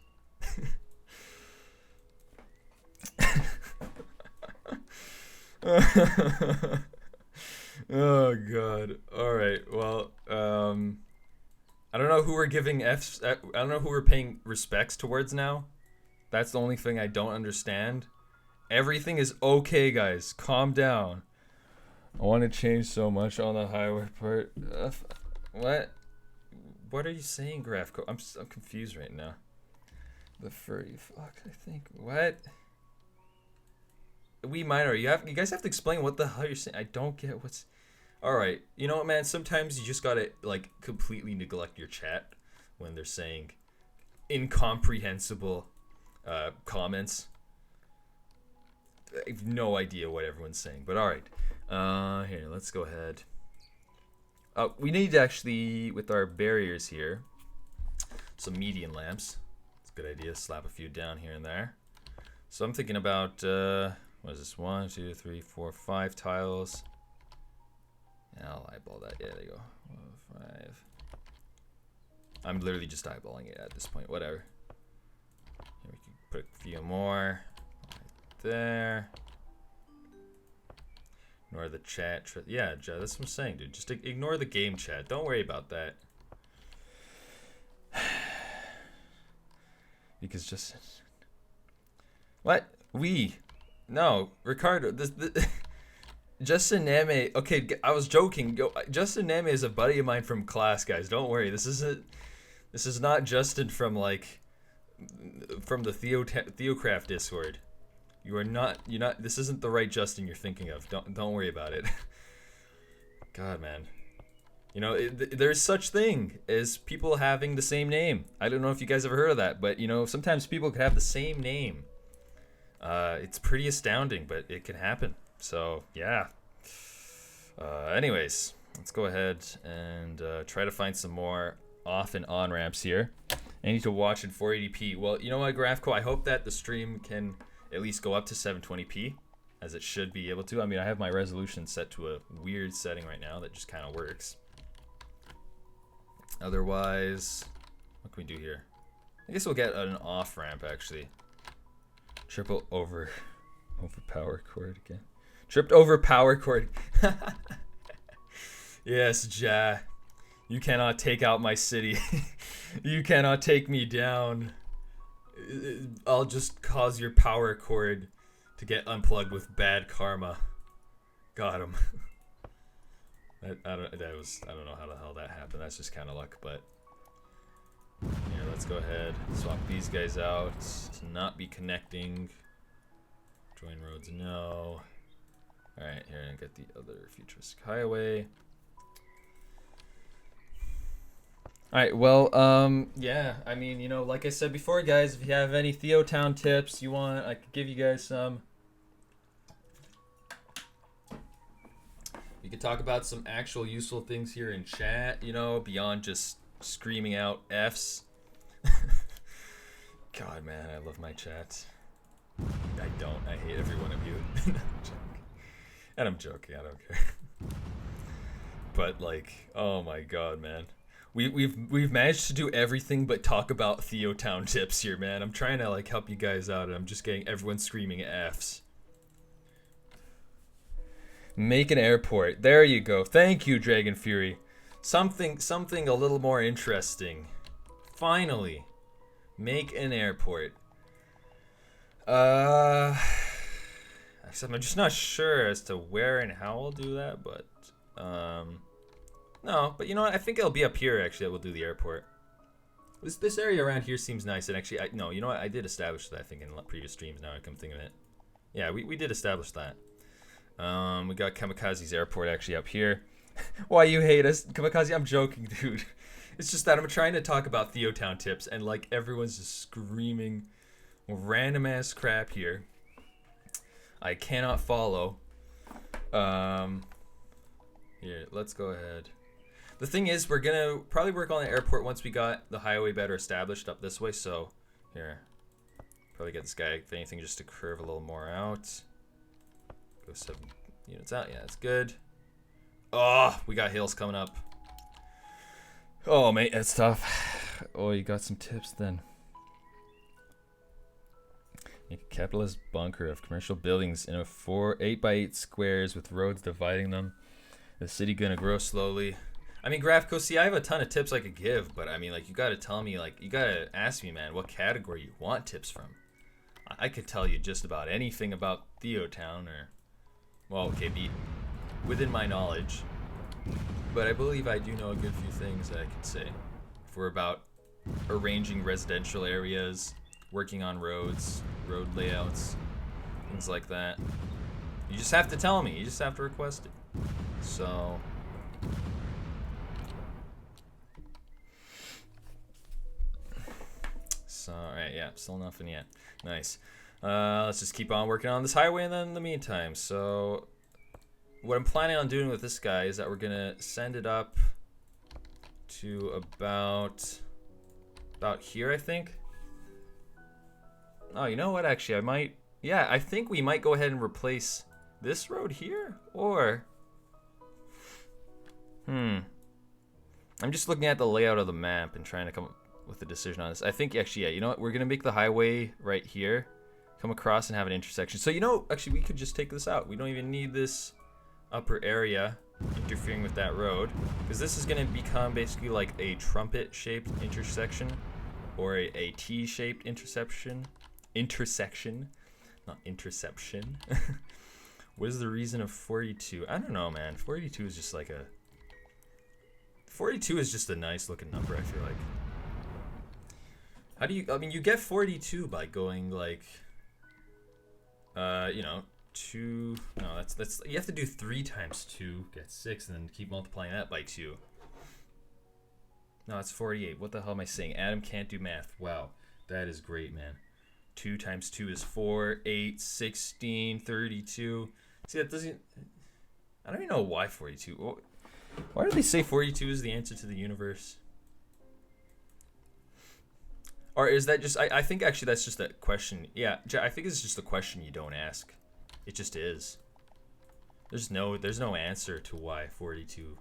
[SPEAKER 1] Oh God. All right. Well, I don't know who we're giving Fs. I don't know who we're paying respects towards now. That's the only thing I don't understand. Everything is okay, guys. Calm down. I want to change so much on the highway part. What? What are you saying, Grafco? I'm confused right now. The furry fuck, I think. What? We minor. You guys have to explain what the hell you're saying. I don't get what's... Alright, you know what, man? Sometimes you just gotta, like, completely neglect your chat when they're saying incomprehensible comments. I have no idea what everyone's saying, but alright. Here, let's go ahead. We need actually, with our barriers here, some median lamps. It's a good idea. Slap a few down here and there. So I'm thinking about, what is this? 1, 2, 3, 4, 5 tiles. I'll eyeball that. Yeah, there you go. 5. I'm literally just eyeballing it at this point. Whatever. Here we can put a few more. Right there. Ignore the chat. Yeah, that's what I'm saying, dude. Just ignore the game chat. Don't worry about that. Because just... What? No, Ricardo. Justin Neme. Okay, I was joking. Justin Neme is a buddy of mine from class, guys. Don't worry. This is not Justin from the Theocraft Discord. You're not. This isn't the right Justin you're thinking of. Don't worry about it. God, man. You know, there's such thing as people having the same name. I don't know if you guys ever heard of that, but you know, sometimes people could have the same name. It's pretty astounding, but it can happen. So, yeah. Anyways, let's go ahead and try to find some more off and on ramps here. I need to watch in 480p. Well, you know what, Grafco? I hope that the stream can at least go up to 720p, as it should be able to. I mean, I have my resolution set to a weird setting right now that just kind of works. Otherwise, what can we do here? I guess we'll get an off ramp, actually. Triple over power cord again. Tripped over power cord. Yes, Ja. You cannot take out my city. You cannot take me down. I'll just cause your power cord to get unplugged with bad karma. Got him. I don't know how the hell that happened. That's just kind of luck, but here, let's go ahead, swap these guys out to not be connecting. Join roads, no. All right, here, and get the other futuristic highway. All right, well, yeah, I mean, you know, like I said before, guys, if you have any TheoTown tips you want, I could give you guys some. We could talk about some actual useful things here in chat, you know, beyond just screaming out Fs. God, man, I love my chat. I don't. I hate every one of you. And I'm joking. I don't care. but like, oh my god, man. We've managed to do everything but talk about TheoTown tips here, man. I'm trying to like help you guys out, and I'm just getting everyone screaming F's. Make an airport. There you go. Thank you, Dragon Fury. Something a little more interesting. Finally, make an airport. I'm just not sure as to where and how I'll do that, but no, but you know what? I think it'll be up here actually that we'll do the airport. This area around here seems nice, and actually, no, you know what? I did establish that I think in previous streams. Now I come think of it. Yeah, we did establish that. We got Kamikaze's airport actually up here. Why you hate us, Kamikaze? I'm joking, dude. It's just that I'm trying to talk about TheoTown tips, and like everyone's just screaming random ass crap here. I cannot follow. Here, let's go ahead. The thing is, we're gonna probably work on the airport once we got the highway better established up this way. So, here, probably get this guy, if anything, just to curve a little more out. Go 7 units out. Yeah, that's good. Oh, we got hills coming up. Oh, mate, that's tough. Oh, you got some tips then. Make a capitalist bunker of commercial buildings in a 8x8 squares with roads dividing them. The city gonna grow slowly. I mean, Grafco, see, I have a ton of tips I could give, but I mean, like, you gotta tell me, like, you gotta ask me, man, what category you want tips from. I could tell you just about anything about TheoTown, or, well, okay, be within my knowledge. But I believe I do know a good few things that I can say. If we're about arranging residential areas, working on roads, road layouts, things like that. You just have to tell me. You just have to request it. So, alright, yeah, still nothing yet. Nice. Let's just keep on working on this highway, and then in the meantime, so what I'm planning on doing with this guy is that we're gonna send it up to about here, I think. Oh, you know what? Actually, I might. Yeah, I think we might go ahead and replace this road here, or I'm just looking at the layout of the map and trying to come up with a decision on this. I think actually, yeah, you know what? We're gonna make the highway right here, come across and have an intersection. So you know, actually, we could just take this out. We don't even need this upper area interfering with that road, because this is gonna become basically like a trumpet-shaped intersection, or a T-shaped intersection, not interception. What is the reason of 42? I don't know, man. 42 is just like a 42 is just a nice looking number, I feel like. How do you, I mean, you get 42 by going like, you know, 2, no, that's, you have to do 3 times 2, get 6, and then keep multiplying that by 2. No, it's 48. What the hell am I saying? Adam can't do math. Wow, that is great, man. 2 times 2 is 4, 8, 16, 32. See, that doesn't, I don't even know why 42. Why do they say 42 is the answer to the universe? Or is that just, I think actually that's just a question. Yeah, I think it's just a question you don't ask. It just is. There's no answer to why 42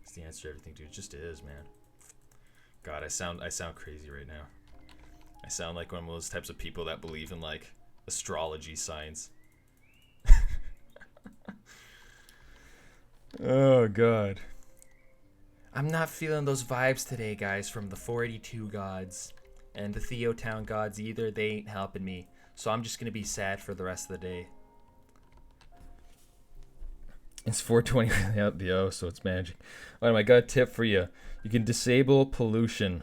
[SPEAKER 1] is the answer to everything, dude. It just is, man. God, I sound crazy right now. I sound like one of those types of people that believe in like astrology signs. Oh God. I'm not feeling those vibes today, guys, from the 42 gods and the TheoTown gods either. They ain't helping me. So I'm just gonna be sad for the rest of the day. It's 4:20 without the O, so it's magic. Alright, I got a tip for you. You can disable pollution.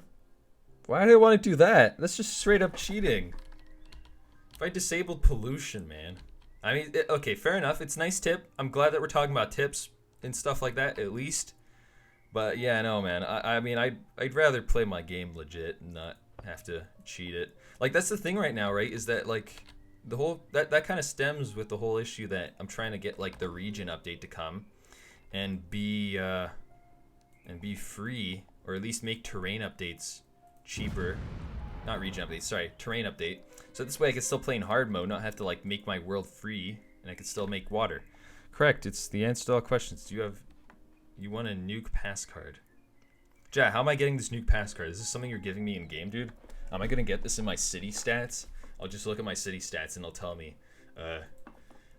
[SPEAKER 1] Why do I want to do that? That's just straight up cheating. If I disabled pollution, man. I mean, okay, fair enough. It's a nice tip. I'm glad that we're talking about tips and stuff like that, at least. But yeah, no, man. I mean, I'd rather play my game legit and not have to cheat it. Like, that's the thing right now, right? Is that, like, the whole... That kind of stems with the whole issue that I'm trying to get, like, the region update to come and be free, or at least make terrain updates cheaper. Not region updates, sorry, terrain update. So this way I can still play in hard mode, not have to, like, make my world free, and I can still make water. Correct, it's the answer to all questions. Do you have You won a nuke pass card. Ja, how am I getting this nuke pass card? Is this something you're giving me in game, dude? Am I gonna get this in my city stats? I'll just look at my city stats and it'll tell me,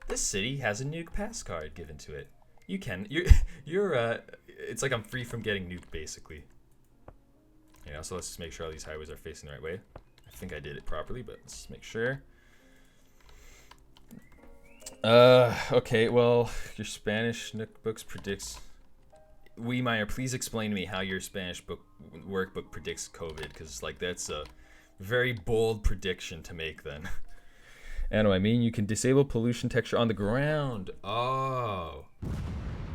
[SPEAKER 1] this city has a nuke pass card given to it. It's like I'm free from getting nuked, basically. Yeah, so let's just make sure all these highways are facing the right way. I think I did it properly, but let's just make sure. Okay, well, your Spanish books predicts... Meyer, please explain to me how your Spanish workbook predicts COVID, because, like, that's a very bold prediction to make, then. And what I mean, you can disable pollution texture on the ground. Oh,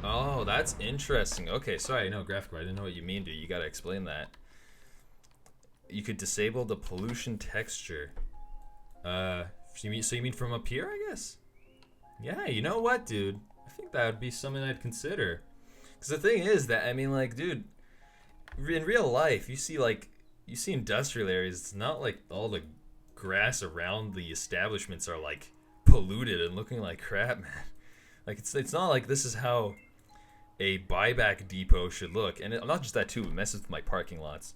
[SPEAKER 1] that's interesting. Okay, sorry, no, graphical, I didn't know what you mean, dude. You gotta explain that. You could disable the pollution texture. So you mean from up here, I guess? Yeah, you know what, dude? I think that would be something I'd consider. Because the thing is that, I mean, like, dude, in real life, you see industrial areas, it's not like all the grass around the establishments are, like, polluted and looking like crap, man. Like, it's not like this is how a buyback depot should look. And not just that, too, it messes with my parking lots.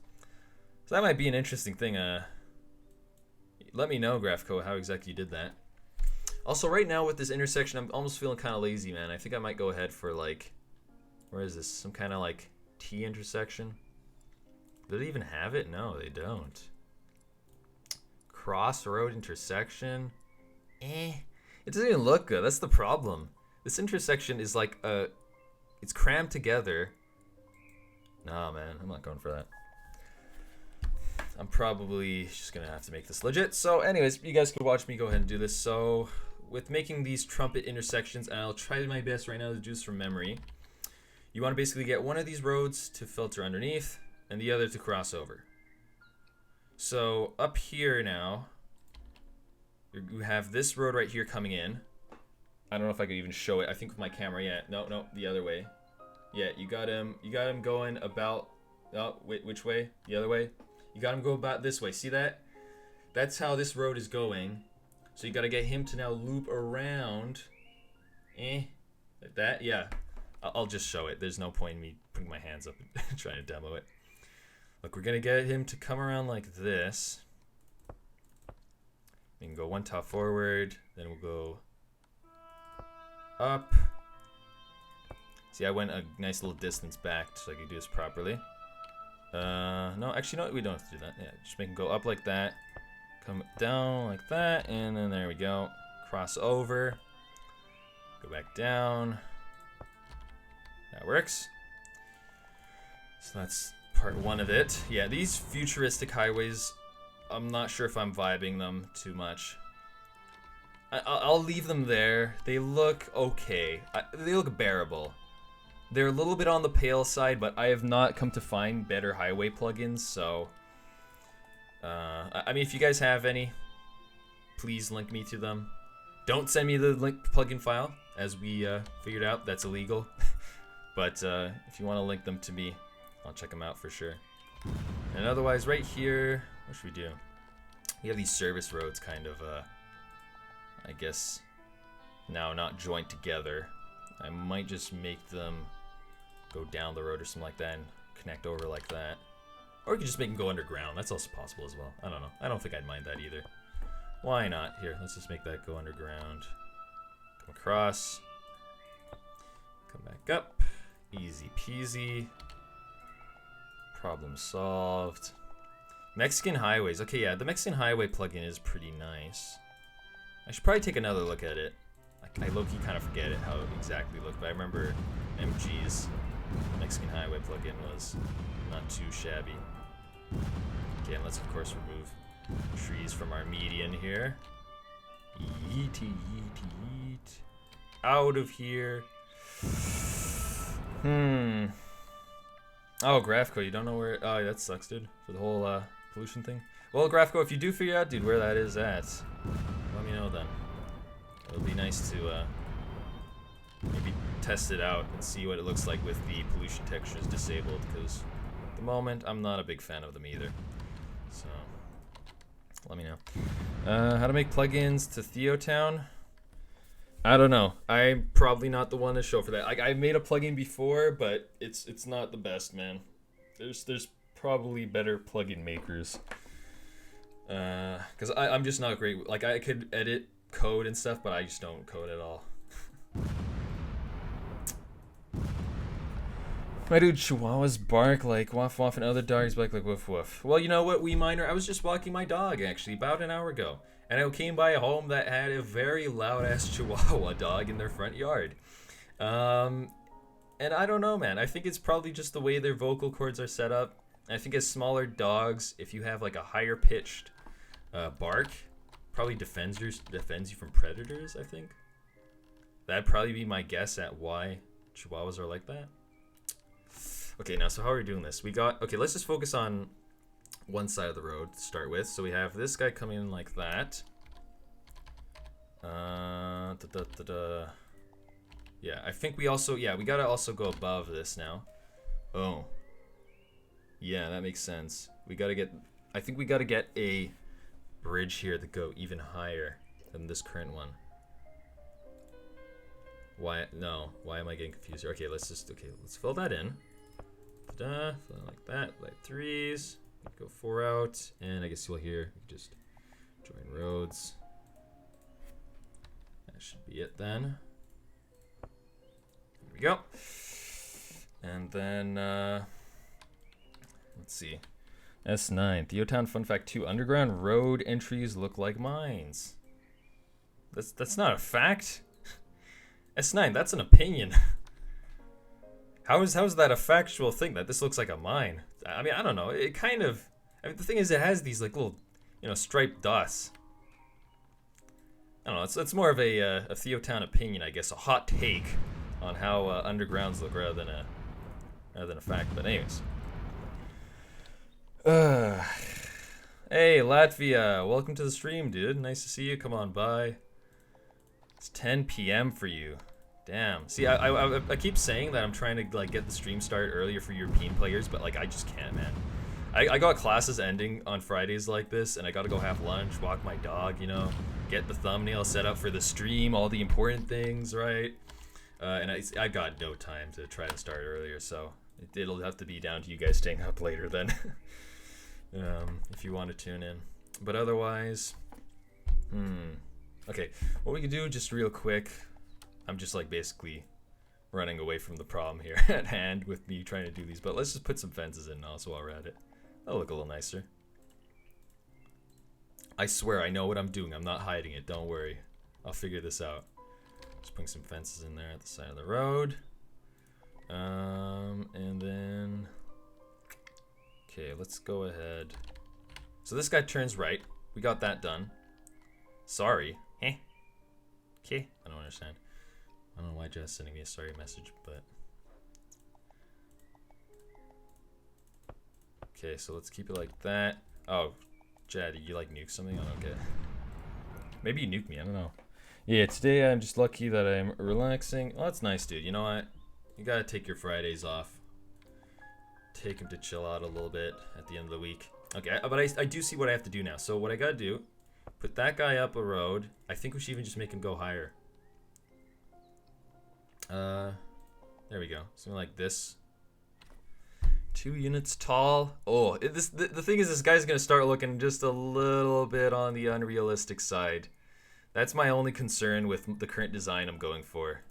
[SPEAKER 1] So that might be an interesting thing. Let me know, Graphico, how exactly you did that. Also, right now with this intersection, I'm almost feeling kind of lazy, man. I think I might go ahead for, like... Where is this? Some kind of, like, T intersection? Do they even have it? No, they don't. Crossroad intersection? It doesn't even look good. That's the problem. This intersection is, like, it's crammed together. Nah, man. I'm not going for that. I'm probably just going to have to make this legit. So, anyways, you guys could watch me go ahead and do this. So, with making these trumpet intersections, and I'll try my best right now to do this from memory. You want to basically get one of these roads to filter underneath and the other to cross over. So up here now, you have this road right here coming in. I don't know if I could even show it. I think with my camera, yeah. No, the other way. Yeah, you got him going about, oh, wait, which way? The other way? You got him go about this way. See that? That's how this road is going. So you got to get him to now loop around. Like that? Yeah. I'll just show it. There's no point in me putting my hands up and trying to demo it. Look, we're going to get him to come around like this. We can go one top forward. Then we'll go up. See, I went a nice little distance back so I could do this properly. No, actually, no, we don't have to do that. Yeah, just make him go up like that. Come down like that. And then there we go. Cross over. Go back down. That works. So that's part one of it. Yeah, these futuristic highways, I'm not sure if I'm vibing them too much. I'll leave them there. They look okay. They look bearable. They're a little bit on the pale side, but I have not come to find better highway plugins, so... I mean, if you guys have any, please link me to them. Don't send me the link plugin file, as we figured out. That's illegal. But if you want to link them to me, I'll check them out for sure. And otherwise, right here, what should we do? We have these service roads kind of, I guess, now not joined together. I might just make them go down the road or something like that and connect over like that. Or you can just make them go underground. That's also possible as well. I don't know. I don't think I'd mind that either. Why not? Here, let's just make that go underground. Come across. Come back up. Easy peasy. Problem solved. Mexican highways. Okay, yeah, the Mexican highway plugin is pretty nice. I should probably take another look at it. I low-key kind of forget it how it exactly looked, but I remember MG's Mexican highway plugin was not too shabby. Okay, and let's of course remove trees from our median here. Yeet, yeet, yeet. Out of here. Oh, Graphico, you don't know where... Oh, that sucks, dude, for the whole pollution thing. Well, Graphico, if you do figure out, dude, where that is at, let me know then. It'll be nice to maybe test it out and see what it looks like with the pollution textures disabled, because at the moment, I'm not a big fan of them either. So, let me know. How to make plugins to TheoTown. I don't know. I'm probably not the one to show for that. Like I made a plugin before, but it's not the best, man. There's probably better plugin makers. Cause I'm just not great. Like I could edit code and stuff, but I just don't code at all. My dude, chihuahuas bark like waff waff and other dogs bark like woof woof. Well, you know what, wee minor? I was just walking my dog actually about an hour ago, and I came by a home that had a very loud ass chihuahua dog in their front yard. And I don't know, man. I think it's probably just the way their vocal cords are set up. I think as smaller dogs, if you have like a higher pitched bark, probably defends you from predators. I think that'd probably be my guess at why chihuahuas are like that. Okay, now, so how are we doing this? Okay, let's just focus on one side of the road to start with. So we have this guy coming in like that. Yeah, I think we gotta also go above this now. Oh. Yeah, that makes sense. I think we gotta get a bridge here to go even higher than this current one. Why am I getting confused here? Okay, let's fill that in. Fill it like that, like threes, go 4 out, and I guess you'll hear, just join roads. That should be it then. There we go. And then, let's see. S9, TheoTown Fun Fact 2, underground road entries look like mines. That's not a fact. S9, that's an opinion. How is that a factual thing that this looks like a mine? I mean, I don't know. It kind of. I mean, the thing is, it has these like little, striped dots. I don't know. It's more of a TheoTown opinion, I guess, a hot take on how undergrounds look rather than a fact. But anyways. Hey, Latvia, welcome to the stream, dude. Nice to see you. Come on by. It's 10 p.m. for you. Damn. See, I keep saying that I'm trying to like get the stream started earlier for European players, but like I just can't, man. I got classes ending on Fridays like this, and I gotta go have lunch, walk my dog, get the thumbnail set up for the stream, all the important things, right? And I got no time to try to start earlier, so it'll have to be down to you guys staying up later then, if you want to tune in. But otherwise, okay, what we can do just real quick. I'm just like basically running away from the problem here at hand with me trying to do these, but let's just put some fences in also while we're at it. That'll look a little nicer. I swear I know what I'm doing. I'm not hiding it. Don't worry. I'll figure this out. Just putting some fences in there at the side of the road. And then, okay, let's go ahead. So this guy turns right. We got that done. Sorry. Okay. I don't understand. I don't know why Jess sending me a sorry message, but okay, so let's keep it like that. Oh, Jad, you like nuke something? Oh, okay. Maybe you nuke me, I don't know. Yeah, today I'm just lucky that I'm relaxing. Oh, that's nice, dude. You know what? You gotta take your Fridays off. Take them to chill out a little bit at the end of the week. Okay, but I do see what I have to do now. So what I gotta do, put that guy up a road. I think we should even just make him go higher. There we go. Something like this. 2 units tall. Oh, the thing is, this guy's gonna start looking just a little bit on the unrealistic side. That's my only concern with the current design I'm going for.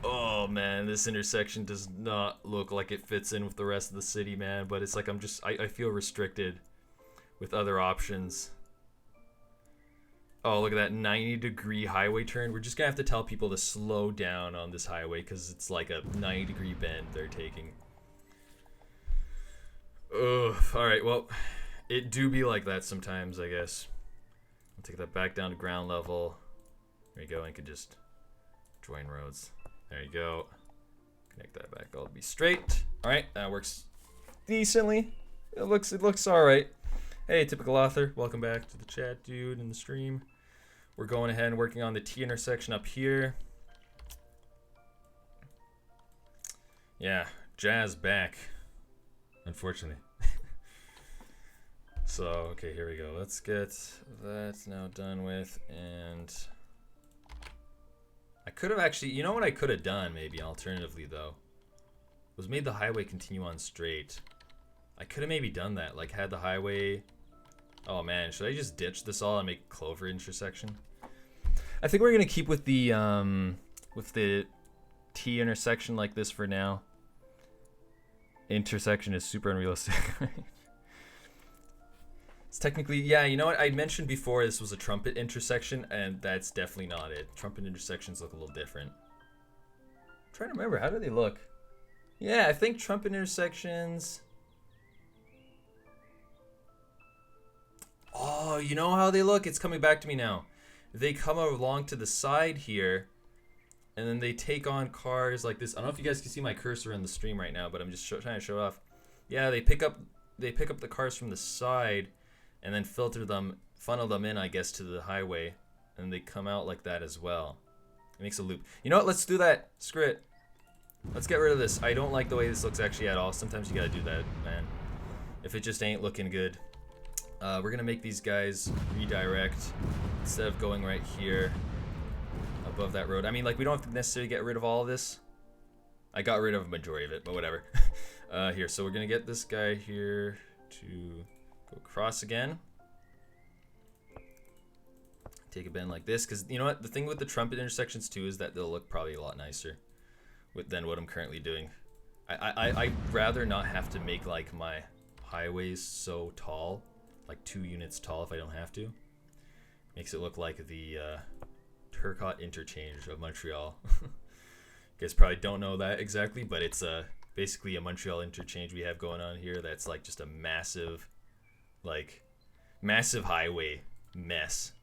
[SPEAKER 1] Oh man, this intersection does not look like it fits in with the rest of the city, man. But it's like I feel restricted with other options. Oh, look at that 90-degree highway turn. We're just gonna have to tell people to slow down on this highway because it's like a 90-degree bend they're taking. Ugh. Alright, well, it do be like that sometimes, I guess. I'll take that back down to ground level. There you go, and you can just join roads. There you go. Connect that back. I'll be straight. Alright, that works decently. It looks alright. Hey, typical author. Welcome back to the chat, dude, in the stream. We're going ahead and working on the T intersection up here. Yeah, Jazz back. Unfortunately. So, okay, here we go. Let's get that now done with, and could have actually, you know what I could have done maybe alternatively though, was made the highway continue on straight. I could have maybe done that, like had the highway. Oh man, should I just ditch this all and make Clover intersection? I think we're gonna keep with the T intersection like this for now. Intersection is super unrealistic. It's technically, yeah, you know what? I mentioned before this was a trumpet intersection, and that's definitely not it. Trumpet intersections look a little different. I'm trying to remember, how do they look? Yeah, I think trumpet intersections... Oh, you know how they look? It's coming back to me now. They come along to the side here, and then they take on cars like this. I don't know if you guys can see my cursor in the stream right now, but I'm just trying to show off. Yeah, they pick up the cars from the side, and then funnel them in, I guess, to the highway, and they come out like that as well. It makes a loop. You know what? Let's do that. Screw it. Let's get rid of this. I don't like the way this looks actually at all. Sometimes you gotta do that, man. If it just ain't looking good. We're gonna make these guys redirect instead of going right here above that road. I mean, like, we don't have to necessarily get rid of all of this. I got rid of a majority of it, but whatever. Here, so we're gonna get this guy here to go across again. Take a bend like this, because you know what? The thing with the trumpet intersections too is that they'll look probably a lot nicer than what I'm currently doing. I'd rather not have to make like my highways so tall, like 2 units tall if I don't have to. Makes it look like the Turcotte interchange of Montreal. You guys probably don't know that exactly, but it's basically a Montreal interchange we have going on here that's like just a massive highway mess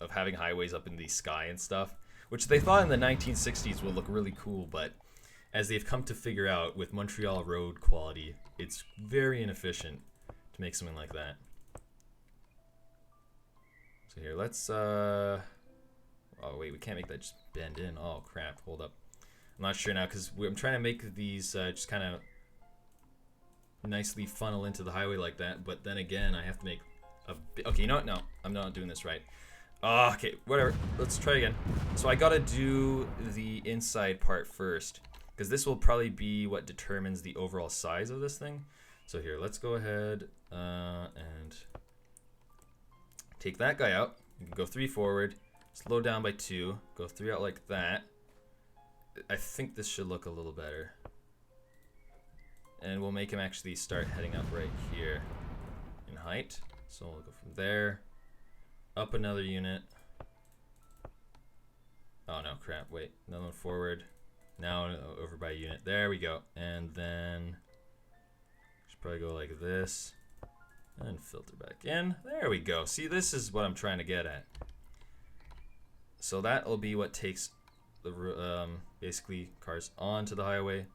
[SPEAKER 1] of having highways up in the sky and stuff, which they thought in the 1960s would look really cool, but as they've come to figure out with Montreal road quality, it's very inefficient to make something like that. So here, let's oh wait, we can't make that just bend in. Oh crap, hold up. I'm not sure now because I'm trying to make these just kind of nicely funnel into the highway like that, but then again I have to make okay, you know what? No, I'm not doing this right. Okay, whatever, let's try again. So I gotta do the inside part first, because this will probably be what determines the overall size of this thing. So here, let's go ahead and take that guy out. You can go 3 forward, slow down by 2, go 3 out like that. I think this should look a little better. And we'll make him actually start heading up right here in height. So we'll go from there, up another unit. Oh no, crap, wait, another one forward. Now over by unit, there we go. And then, should probably go like this, and filter back in. There we go, see, this is what I'm trying to get at. So that will be what takes the basically cars onto the highway.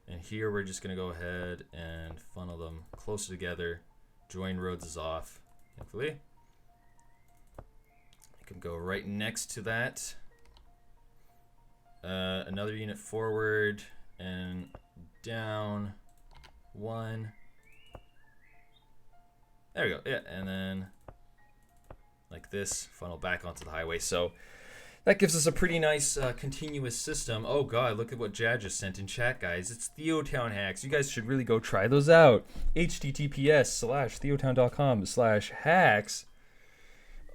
[SPEAKER 1] And here we're just gonna go ahead and funnel them closer together. Join roads is off, thankfully. You can go right next to that. Another unit forward and down 1. There we go, yeah, and then like this, funnel back onto the highway. So that gives us a pretty nice continuous system. Oh god, look at what Jad just sent in chat, guys. It's TheoTown hacks. You guys should really go try those out. https:/theotown.com/hacks.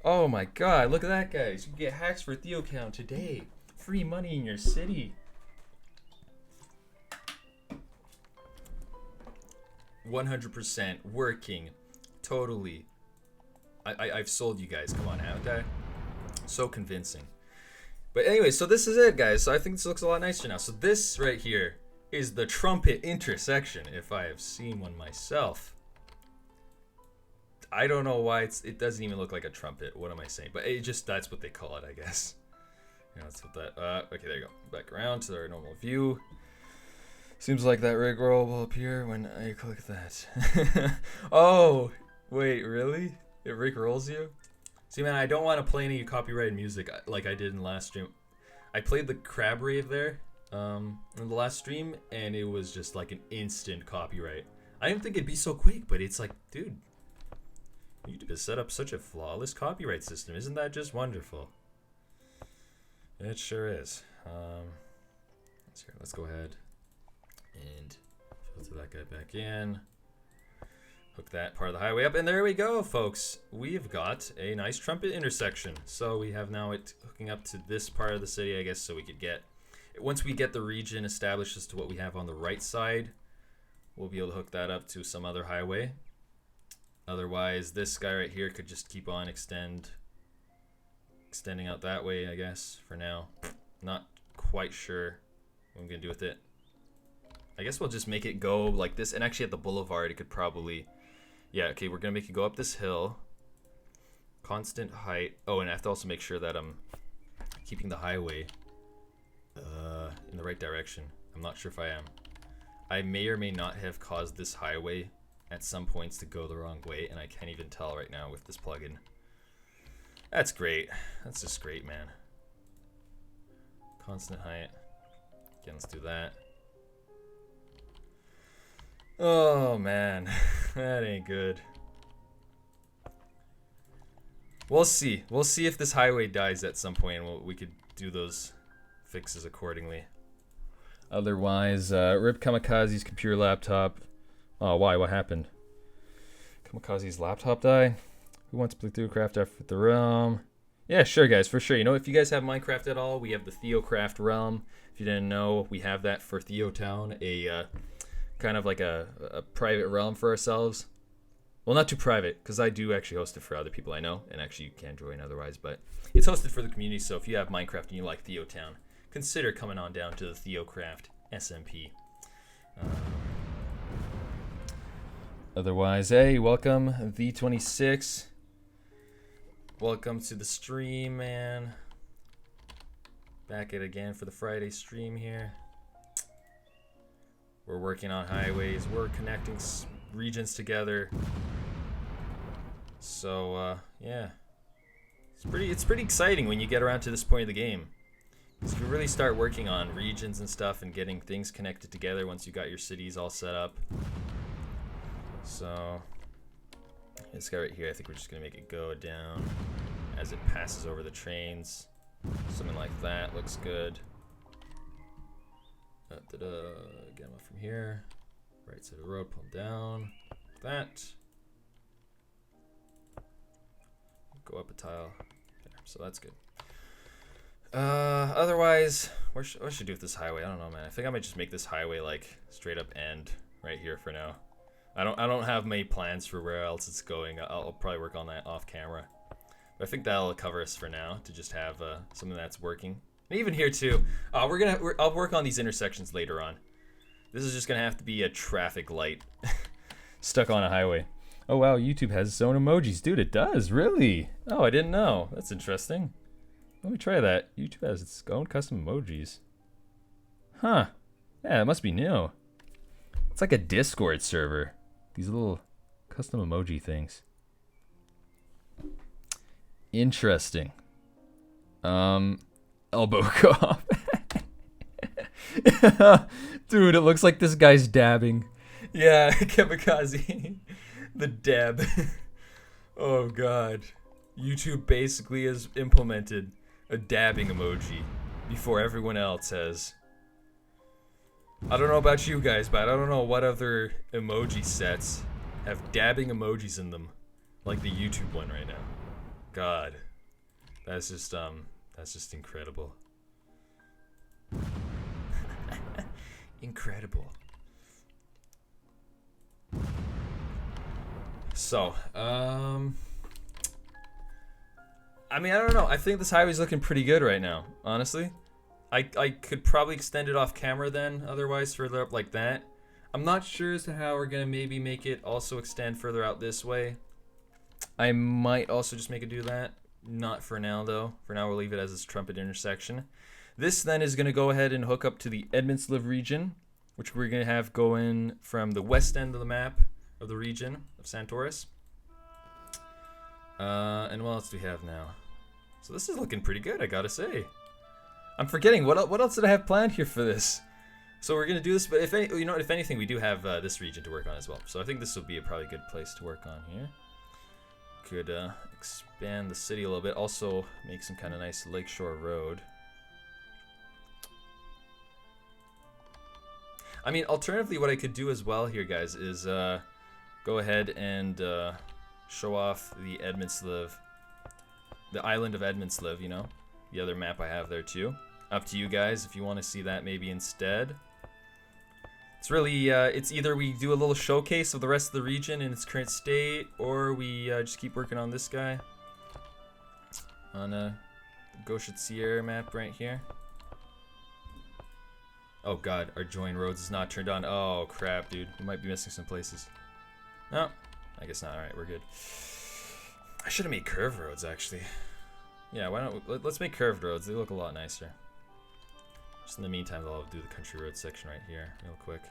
[SPEAKER 1] Oh my god, look at that, guys. You can get hacks for TheoTown today. Free money in your city. 100% working. Totally. I've sold you guys. Come on, haven't I? So convincing. But anyway, so this is it, guys. So I think this looks a lot nicer now. So this right here is the Trumpet Intersection, if I have seen one myself. I don't know why it doesn't even look like a trumpet. What am I saying? But it just, that's what they call it, I guess. Yeah, that's what that, okay, there you go. Back around to our normal view. Seems like that rig roll will appear when I click that. Oh, wait, really? It rig rolls you? See, man, I don't want to play any copyrighted music like I did in the last stream. I played the Crab Rave there in the last stream, and it was just like an instant copyright. I didn't think it'd be so quick, but it's like, dude, YouTube has set up such a flawless copyright system. Isn't that just wonderful? It sure is. Let's go ahead and filter that guy back in. Hook that part of the highway up, and there we go, folks. We've got a nice Trumpet intersection. So we have now it hooking up to this part of the city, I guess, so we could get, once we get the region established as to what we have on the right side, we'll be able to hook that up to some other highway. Otherwise, this guy right here could just keep on extending out that way, I guess, for now. Not quite sure what I'm gonna do with it. I guess we'll just make it go like this, and actually at the boulevard it could probably, yeah, okay, we're gonna make it go up this hill. Constant height. Oh, and I have to also make sure that I'm keeping the highway in the right direction. I'm not sure if I am. I may or may not have caused this highway at some points to go the wrong way, and I can't even tell right now with this plugin. That's great. That's just great, man. Constant height. Again, let's do that. Oh, man. That ain't good. We'll see. We'll see if this highway dies at some point, and we could do those fixes accordingly. Otherwise, rip Kamikaze's computer laptop. Oh, why? What happened? Kamikaze's laptop die? Who wants to play TheoCraft after the realm? Yeah, sure, guys, for sure. You know, if you guys have Minecraft at all, we have the TheoCraft realm. If you didn't know, we have that for TheoTown, a kind of like a private realm for ourselves. Well, not too private, because I do actually host it for other people I know, and actually you can join otherwise, but it's hosted for the community, so if you have Minecraft and you like TheoTown, consider coming on down to the TheoCraft SMP. Otherwise, hey, welcome, V26. Welcome to the stream, man. Back at it again for the Friday stream here. We're working on highways. We're connecting regions together. So, yeah. It's pretty exciting when you get around to this point of the game. Because you really start working on regions and stuff and getting things connected together once you got your cities all set up. So, this guy right here, I think we're just going to make it go down as it passes over the trains. Something like that looks good. Get him up from here. Right side of the road, pull him down. Like that. Go up a tile. There, so that's good. Otherwise, what should I do with this highway? I don't know, man. I think I might just make this highway like straight up end right here for now. I don't have many plans for where else it's going. I'll probably work on that off camera. But I think that'll cover us for now to just have something that's working. And even here too, I'll work on these intersections later on. This is just gonna have to be a traffic light stuck on a highway. Oh wow, YouTube has its own emojis, dude. It does, really? Oh, I didn't know. That's interesting. Let me try that. YouTube has its own custom emojis. Huh? Yeah, it must be new. It's like a Discord server. These little custom emoji things. Interesting. Elbow cough. Dude, it looks like this guy's dabbing. Yeah, Kamikaze. The dab. Oh god. YouTube basically has implemented a dabbing emoji before everyone else has. I don't know about you guys, but I don't know what other emoji sets have dabbing emojis in them like the YouTube one right now. God. That's just incredible. Incredible. So, I mean, I don't know. I think this highway's looking pretty good right now, honestly. I could probably extend it off camera then, otherwise further up like that. I'm not sure as to how we're going to maybe make it also extend further out this way. I might also just make it do that. Not for now, though. For now, we'll leave it as this Trumpet intersection. This then is going to go ahead and hook up to the Edmondsliv region, which we're going to have going from the west end of the map of the region of San Taurus. And what else do we have now? So this is looking pretty good, I gotta say. I'm forgetting, what else did I have planned here for this? So we're going to do this, but if anything, we do have this region to work on as well. So I think this will be a probably good place to work on here. Could expand the city a little bit. Also make some kind of nice lakeshore road. I mean, alternatively, what I could do as well here, guys, is go ahead and show off the island of Edmundsliv, you know? The other map I have there, too. Up to you guys if you want to see that maybe instead. It's really, it's either we do a little showcase of the rest of the region in its current state, or we just keep working on this guy. On a Goshet map right here. Oh god, our join roads is not turned on. Oh crap, dude. We might be missing some places. No, I guess not. Alright, we're good. I should have made curved roads, actually. Yeah, why don't let's make curved roads. They look a lot nicer. Just in the meantime, I'll do the country road section right here, real quick.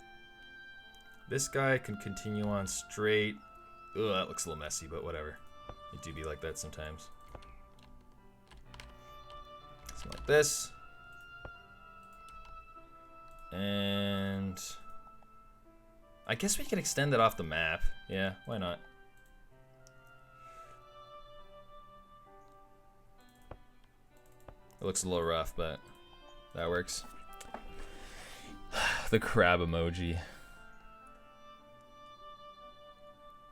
[SPEAKER 1] This guy can continue on straight. Ugh, that looks a little messy, but whatever. It do be like that sometimes. Something like this. And I guess we can extend it off the map. Yeah, why not? It looks a little rough, but that works. The crab emoji.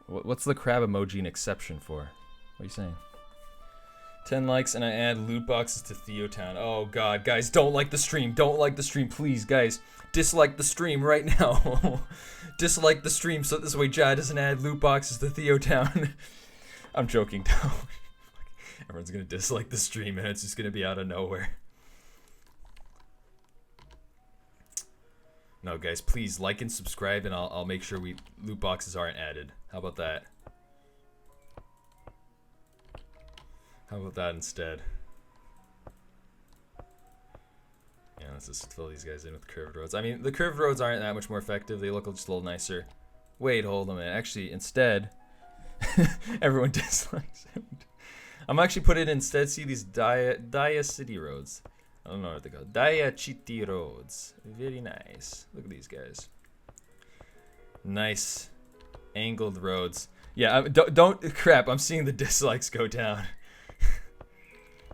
[SPEAKER 1] What's the crab emoji an exception for? What are you saying? 10 likes and I add loot boxes to TheoTown. Oh god, guys, don't like the stream. Don't like the stream, please, guys. Dislike the stream right now. Dislike the stream so this way Jad doesn't add loot boxes to TheoTown. I'm joking, though. Everyone's gonna dislike the stream and it's just gonna be out of nowhere. No, guys, please like and subscribe and I'll make sure loot boxes aren't added. How about that? How about that instead? Yeah, let's just fill these guys in with curved roads. I mean, the curved roads aren't that much more effective. They look just a little nicer. Wait, hold on a minute. Actually, instead, everyone dislikes it. I'm actually putting instead, see these Dia City roads. I don't know what they're called. Dia City roads. Very nice. Look at these guys. Nice angled roads. Yeah, don't crap. I'm seeing the dislikes go down.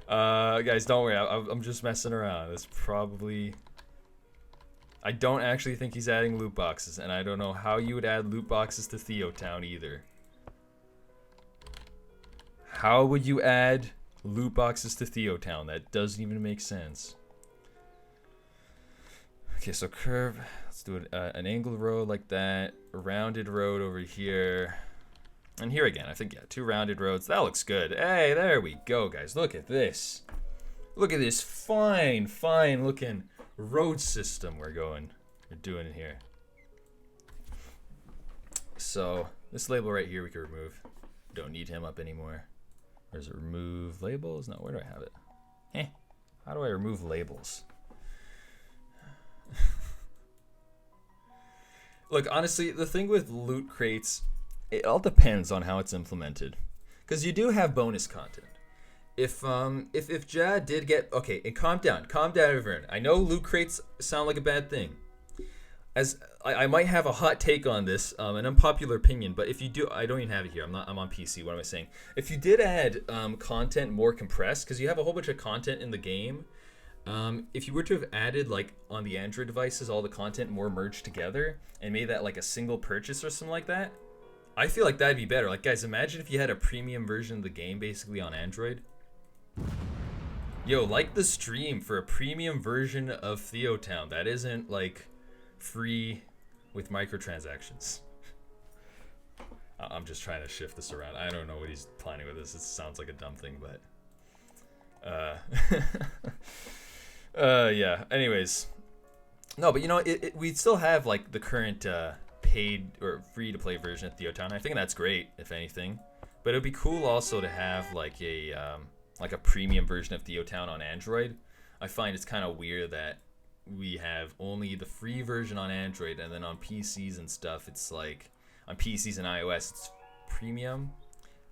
[SPEAKER 1] Guys, don't worry. I'm just messing around. It's probably. I don't actually think he's adding loot boxes, and I don't know how you would add loot boxes to TheoTown either. How would you add loot boxes to TheoTown? That doesn't even make sense. Okay, so curve. Let's do an angled road like that. A rounded road over here. And here again, I think, yeah, 2 rounded roads. That looks good. Hey, there we go, guys. Look at this. Look at this fine, fine looking road system we're doing in here. So, this label right here we can remove. Don't need him up anymore. Where's it? Remove labels? No, where do I have it? How do I remove labels? Look, honestly, the thing with loot crates, it all depends on how it's implemented. Because you do have bonus content. If Jad did get... Okay, and calm down, everyone. I know loot crates sound like a bad thing. As I might have a hot take on this, an unpopular opinion, but if you do... I don't even have it here. I'm on PC. What am I saying? If you did add content more compressed, because you have a whole bunch of content in the game... if you were to have added, like, on the Android devices, all the content more merged together, and made that, like, a single purchase or something like that, I feel like that'd be better. Like, guys, imagine if you had a premium version of the game, basically, on Android. Yo, like the stream for a premium version of TheoTown. That isn't, like, free with microtransactions. I'm just trying to shift this around. I don't know what he's planning with this. It sounds like a dumb thing, but... yeah, anyways. No, but you know, we still have like the current paid or free to play version of TheoTown. I think that's great, if anything. But it'd be cool also to have like a premium version of TheoTown on Android. I find it's kind of weird that we have only the free version on Android, and then on PCs and stuff, it's like on PCs and iOS, it's premium.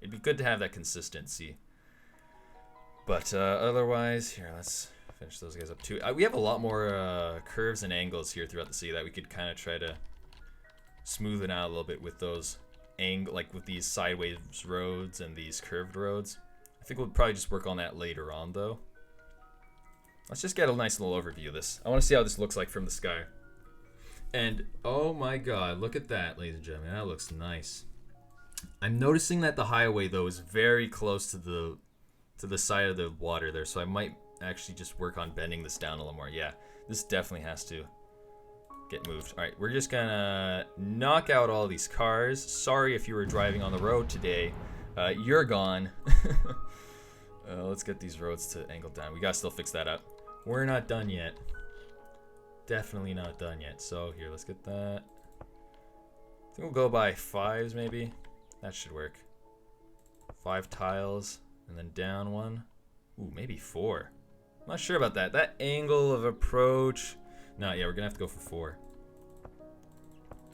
[SPEAKER 1] It'd be good to have that consistency. But otherwise, here, let's finish those guys up too. We have a lot more curves and angles here throughout the city that we could kind of try to smooth it out a little bit with those like with these sideways roads and these curved roads. I think we'll probably just work on that later on, though. Let's just get a nice little overview of this. I want to see how this looks like from the sky. And oh my god, look at that, ladies and gentlemen. That looks nice. I'm noticing that the highway though is very close to the side of the water there, so I might actually just work on bending this down a little more. Yeah, this definitely has to get moved. All right, we're just gonna knock out all these cars. Sorry if you were driving on the road today. You're gone. Let's get these roads to angle down. We gotta still fix that up. We're not done yet. Definitely not done yet. So here, let's get that. I think we'll go by 5s maybe. That should work. 5 tiles and then down 1. Ooh, maybe 4. I'm not sure about that. That angle of approach. No, yeah, we're gonna have to go for 4.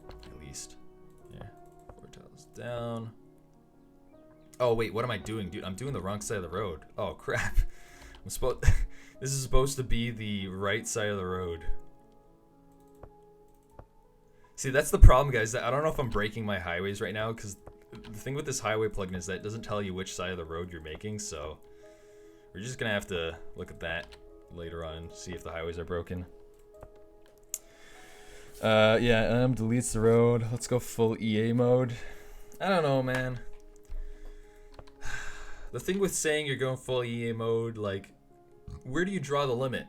[SPEAKER 1] At least. Yeah. 4 tiles down. Oh wait, what am I doing, dude? I'm doing the wrong side of the road. Oh crap. This is supposed to be the right side of the road. See, that's the problem, guys. I don't know if I'm breaking my highways right now, because the thing with this highway plugin is that it doesn't tell you which side of the road you're making, so we're just gonna have to look at that later on and see if the highways are broken. Yeah, deletes the road. Let's go full EA mode. I don't know, man. The thing with saying you're going full EA mode, like, where do you draw the limit?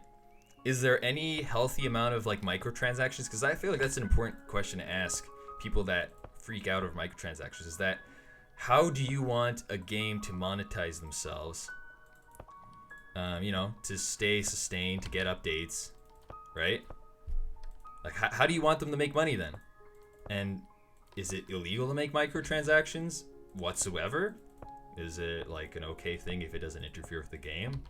[SPEAKER 1] Is there any healthy amount of like microtransactions? Because I feel like that's an important question to ask people that freak out over microtransactions. Is that how do you want a game to monetize themselves? You know, to stay sustained, to get updates, right? Like, how do you want them to make money then? And is it illegal to make microtransactions whatsoever? Is it like an okay thing if it doesn't interfere with the game?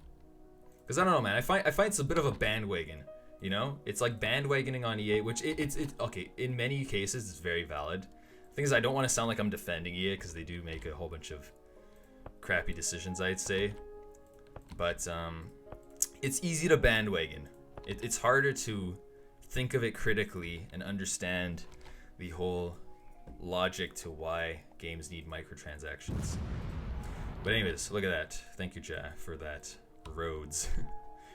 [SPEAKER 1] Because I don't know, man. I find it's a bit of a bandwagon. You know, it's like bandwagoning on EA, which it's okay. In many cases, it's very valid. The thing is, I don't want to sound like I'm defending EA because they do make a whole bunch of crappy decisions, I'd say. But it's easy to bandwagon. It's harder to think of it critically and understand the whole logic to why games need microtransactions. But anyways, look at that. Thank you, Ja, for that. Roads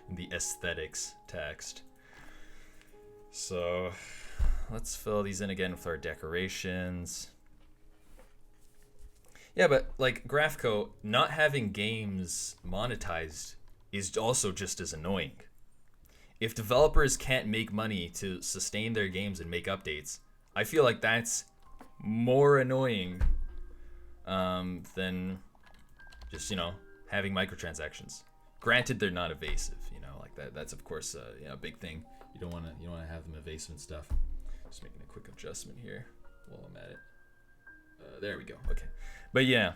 [SPEAKER 1] in the aesthetics text. So let's fill these in again with our decorations. Yeah, but like Graphco, not having games monetized is also just as annoying. If developers can't make money to sustain their games and make updates, I feel like that's more annoying than just, you know, having microtransactions. Granted, they're not evasive, you know, like that's of course a big thing. You don't want to have them evasive and stuff. Just making a quick adjustment here while I'm at it. There we go. Okay, but yeah,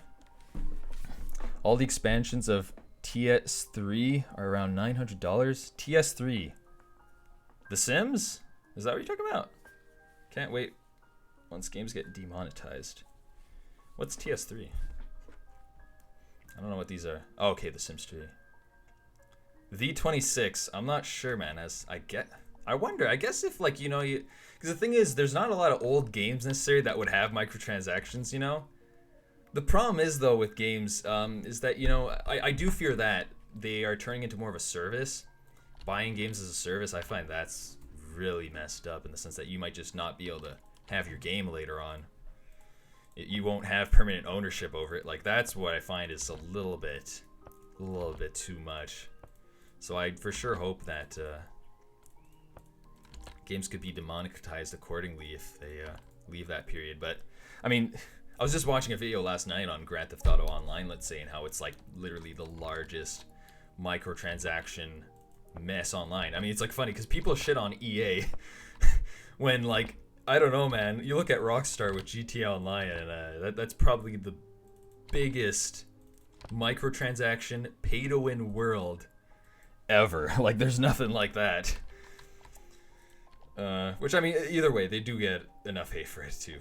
[SPEAKER 1] all the expansions of TS3 are around $900. TS3, The Sims? Is that what you're talking about? Can't wait once games get demonetized. What's TS3? I don't know what these are. Oh, okay, The Sims 3. V26, I'm not sure, man. I wonder. I guess if, like, you know, because the thing is, there's not a lot of old games necessarily that would have microtransactions, you know. The problem is, though, with games, is that, you know, I do fear that they are turning into more of a service. Buying games as a service, I find that's really messed up in the sense that you might just not be able to have your game later on. You won't have permanent ownership over it. Like, that's what I find is a little bit too much. So I for sure hope that games could be demonetized accordingly if they leave that period. But I mean, I was just watching a video last night on Grand Theft Auto Online, let's say, and how it's like literally the largest microtransaction mess online. I mean, it's like funny because people shit on EA when, like, I don't know, man. You look at Rockstar with GTA Online, and that's probably the biggest microtransaction pay-to-win world ever. Like, there's nothing like that. Which, I mean, either way, they do get enough hate for it too.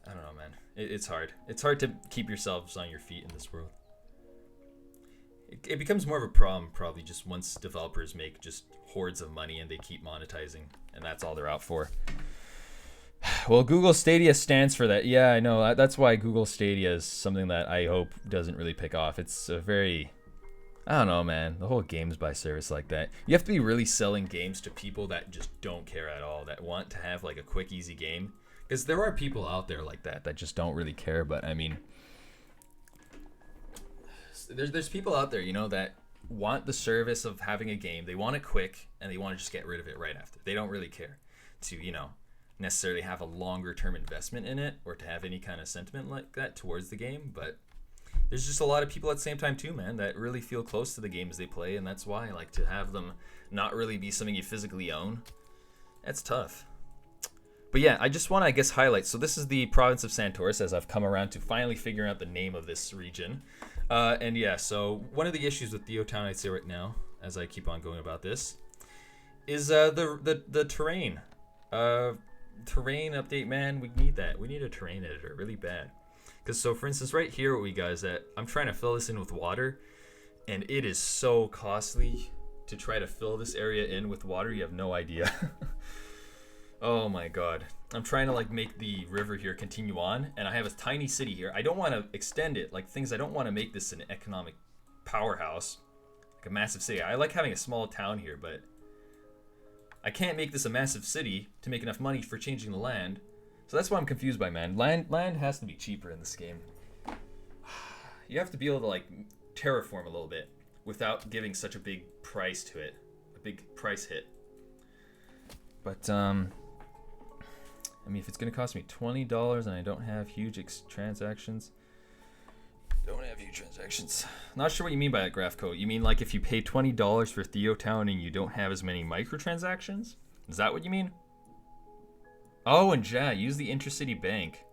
[SPEAKER 1] I don't know, man. It's hard. It's hard to keep yourselves on your feet in this world. It becomes more of a problem probably just once developers make just hordes of money and they keep monetizing, and that's all they're out for. Well, Google Stadia stands for that. Yeah, I know. That's why Google Stadia is something that I hope doesn't really pick off. It's a very I don't know, man. The whole games by service like that. You have to be really selling games to people that just don't care at all, that want to have like a quick, easy game. Because there are people out there like that just don't really care. But I mean, there's people out there, you know, that want the service of having a game. They want it quick and they want to just get rid of it right after. They don't really care to, you know, necessarily have a longer term investment in it or to have any kind of sentiment like that towards the game. But there's just a lot of people at the same time too, man, that really feel close to the games they play, and that's why I like to have them not really be something you physically own. That's tough. But yeah, I just want to, I guess, highlight. So this is the province of San Taurus, as I've come around to finally figuring out the name of this region. And yeah, so one of the issues with TheoTown, I'd say right now, as I keep on going about this, is the terrain. Terrain update, man. We need that. We need a terrain editor really bad. Because so, for instance, right here, what we got is that I'm trying to fill this in with water, and it is so costly to try to fill this area in with water. You have no idea. Oh my god. I'm trying to like make the river here continue on, and I have a tiny city here. I don't want to extend it, like things. I don't want to make this an economic powerhouse, like a massive city. I like having a small town here, but I can't make this a massive city to make enough money for changing the land. So that's what I'm confused by, man. Land has to be cheaper in this game. You have to be able to like terraform a little bit without giving such a big price to it, a big price hit. But I mean, if it's gonna cost me $20 and I don't have huge transactions, Not sure what you mean by that, Graphco. You mean like if you pay $20 for TheoTown and you don't have as many microtransactions? Is that what you mean? Oh, and yeah, use the intercity bank.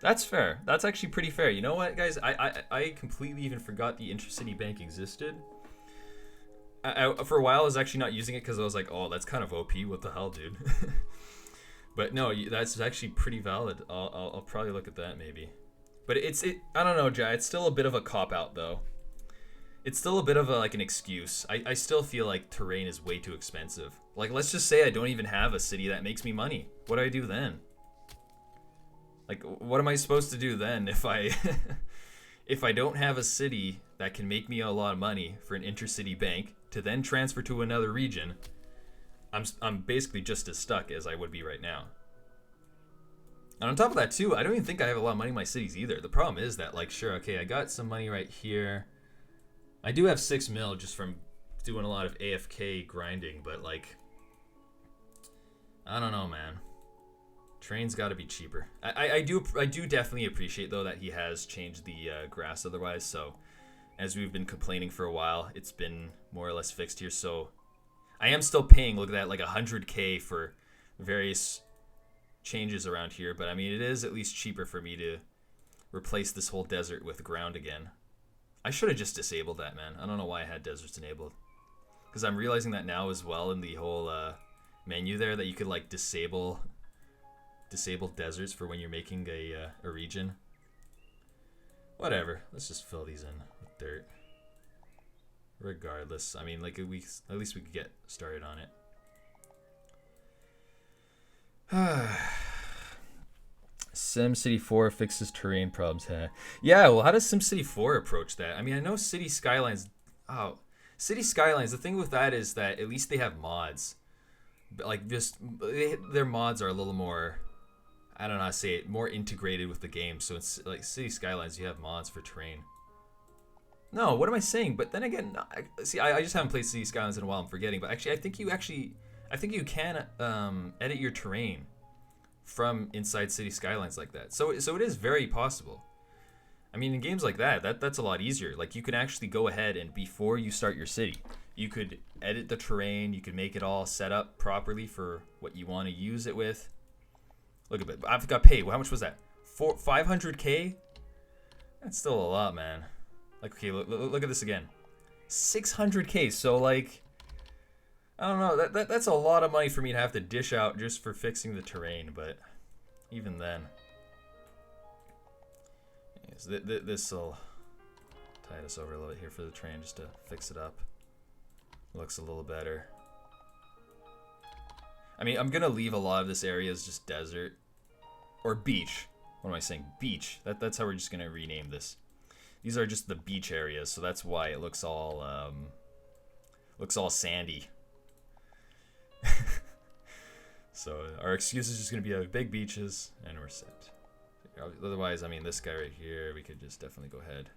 [SPEAKER 1] That's fair. That's actually pretty fair. You know what, guys? I completely even forgot the intercity bank existed. For a while, I was actually not using it because I was like, oh, that's kind of OP. What the hell, dude? But no, that's actually pretty valid. I'll probably look at that maybe. But I don't know, Jai. It's still a bit of a cop-out, though. It's still a bit of like an excuse. I still feel like terrain is way too expensive. Like, let's just say I don't even have a city that makes me money. What do I do then? Like, what am I supposed to do then if I if I don't have a city that can make me a lot of money for an intercity bank to then transfer to another region? I'm basically just as stuck as I would be right now. And on top of that too, I don't even think I have a lot of money in my cities either. The problem is that, like, sure, okay, I got some money right here. I do have 6 mil just from doing a lot of AFK grinding, but like, I don't know, man. Train's got to be cheaper. I do definitely appreciate though that he has changed the grass otherwise. So as we've been complaining for a while, it's been more or less fixed here. So I am still paying, look at that, like 100K for various changes around here. But I mean, it is at least cheaper for me to replace this whole desert with ground again. I should have just disabled that, man. I don't know why I had deserts enabled. Because I'm realizing that now as well in the whole menu there that you could like disable deserts for when you're making a region. Whatever. Let's just fill these in with dirt. Regardless, I mean, like at least we could get started on it. SimCity 4 fixes terrain problems. Huh? Yeah, well, how does SimCity 4 approach that? I mean, I know City Skylines. Oh, City Skylines. The thing with that is that at least they have mods. But like, just their mods are a little more, I don't know how to say it, more integrated with the game. So it's like City Skylines, you have mods for terrain. No, what am I saying? But then again, see, I just haven't played City Skylines in a while. I'm forgetting. But actually, I think you can edit your terrain from inside City Skylines like that. So it is very possible. I mean, in games like that's a lot easier. Like, you can actually go ahead and before you start your city, you could edit the terrain. You could make it all set up properly for what you want to use it with. Look at it. I've got paid. Well, how much was that? 500K? That's still a lot, man. Like, okay, look at this again. 600K. So, like, I don't know. That's a lot of money for me to have to dish out just for fixing the terrain. But even then, yes, this will tide us over a little bit here for the terrain just to fix it up. Looks a little better. I mean, I'm gonna leave a lot of this area as just desert or beach. What am I saying? Beach. That's how we're just gonna rename this. These are just the beach areas, so that's why it looks all sandy. So our excuse is just gonna be big beaches, and we're set. Otherwise, I mean, this guy right here, we could just definitely go ahead,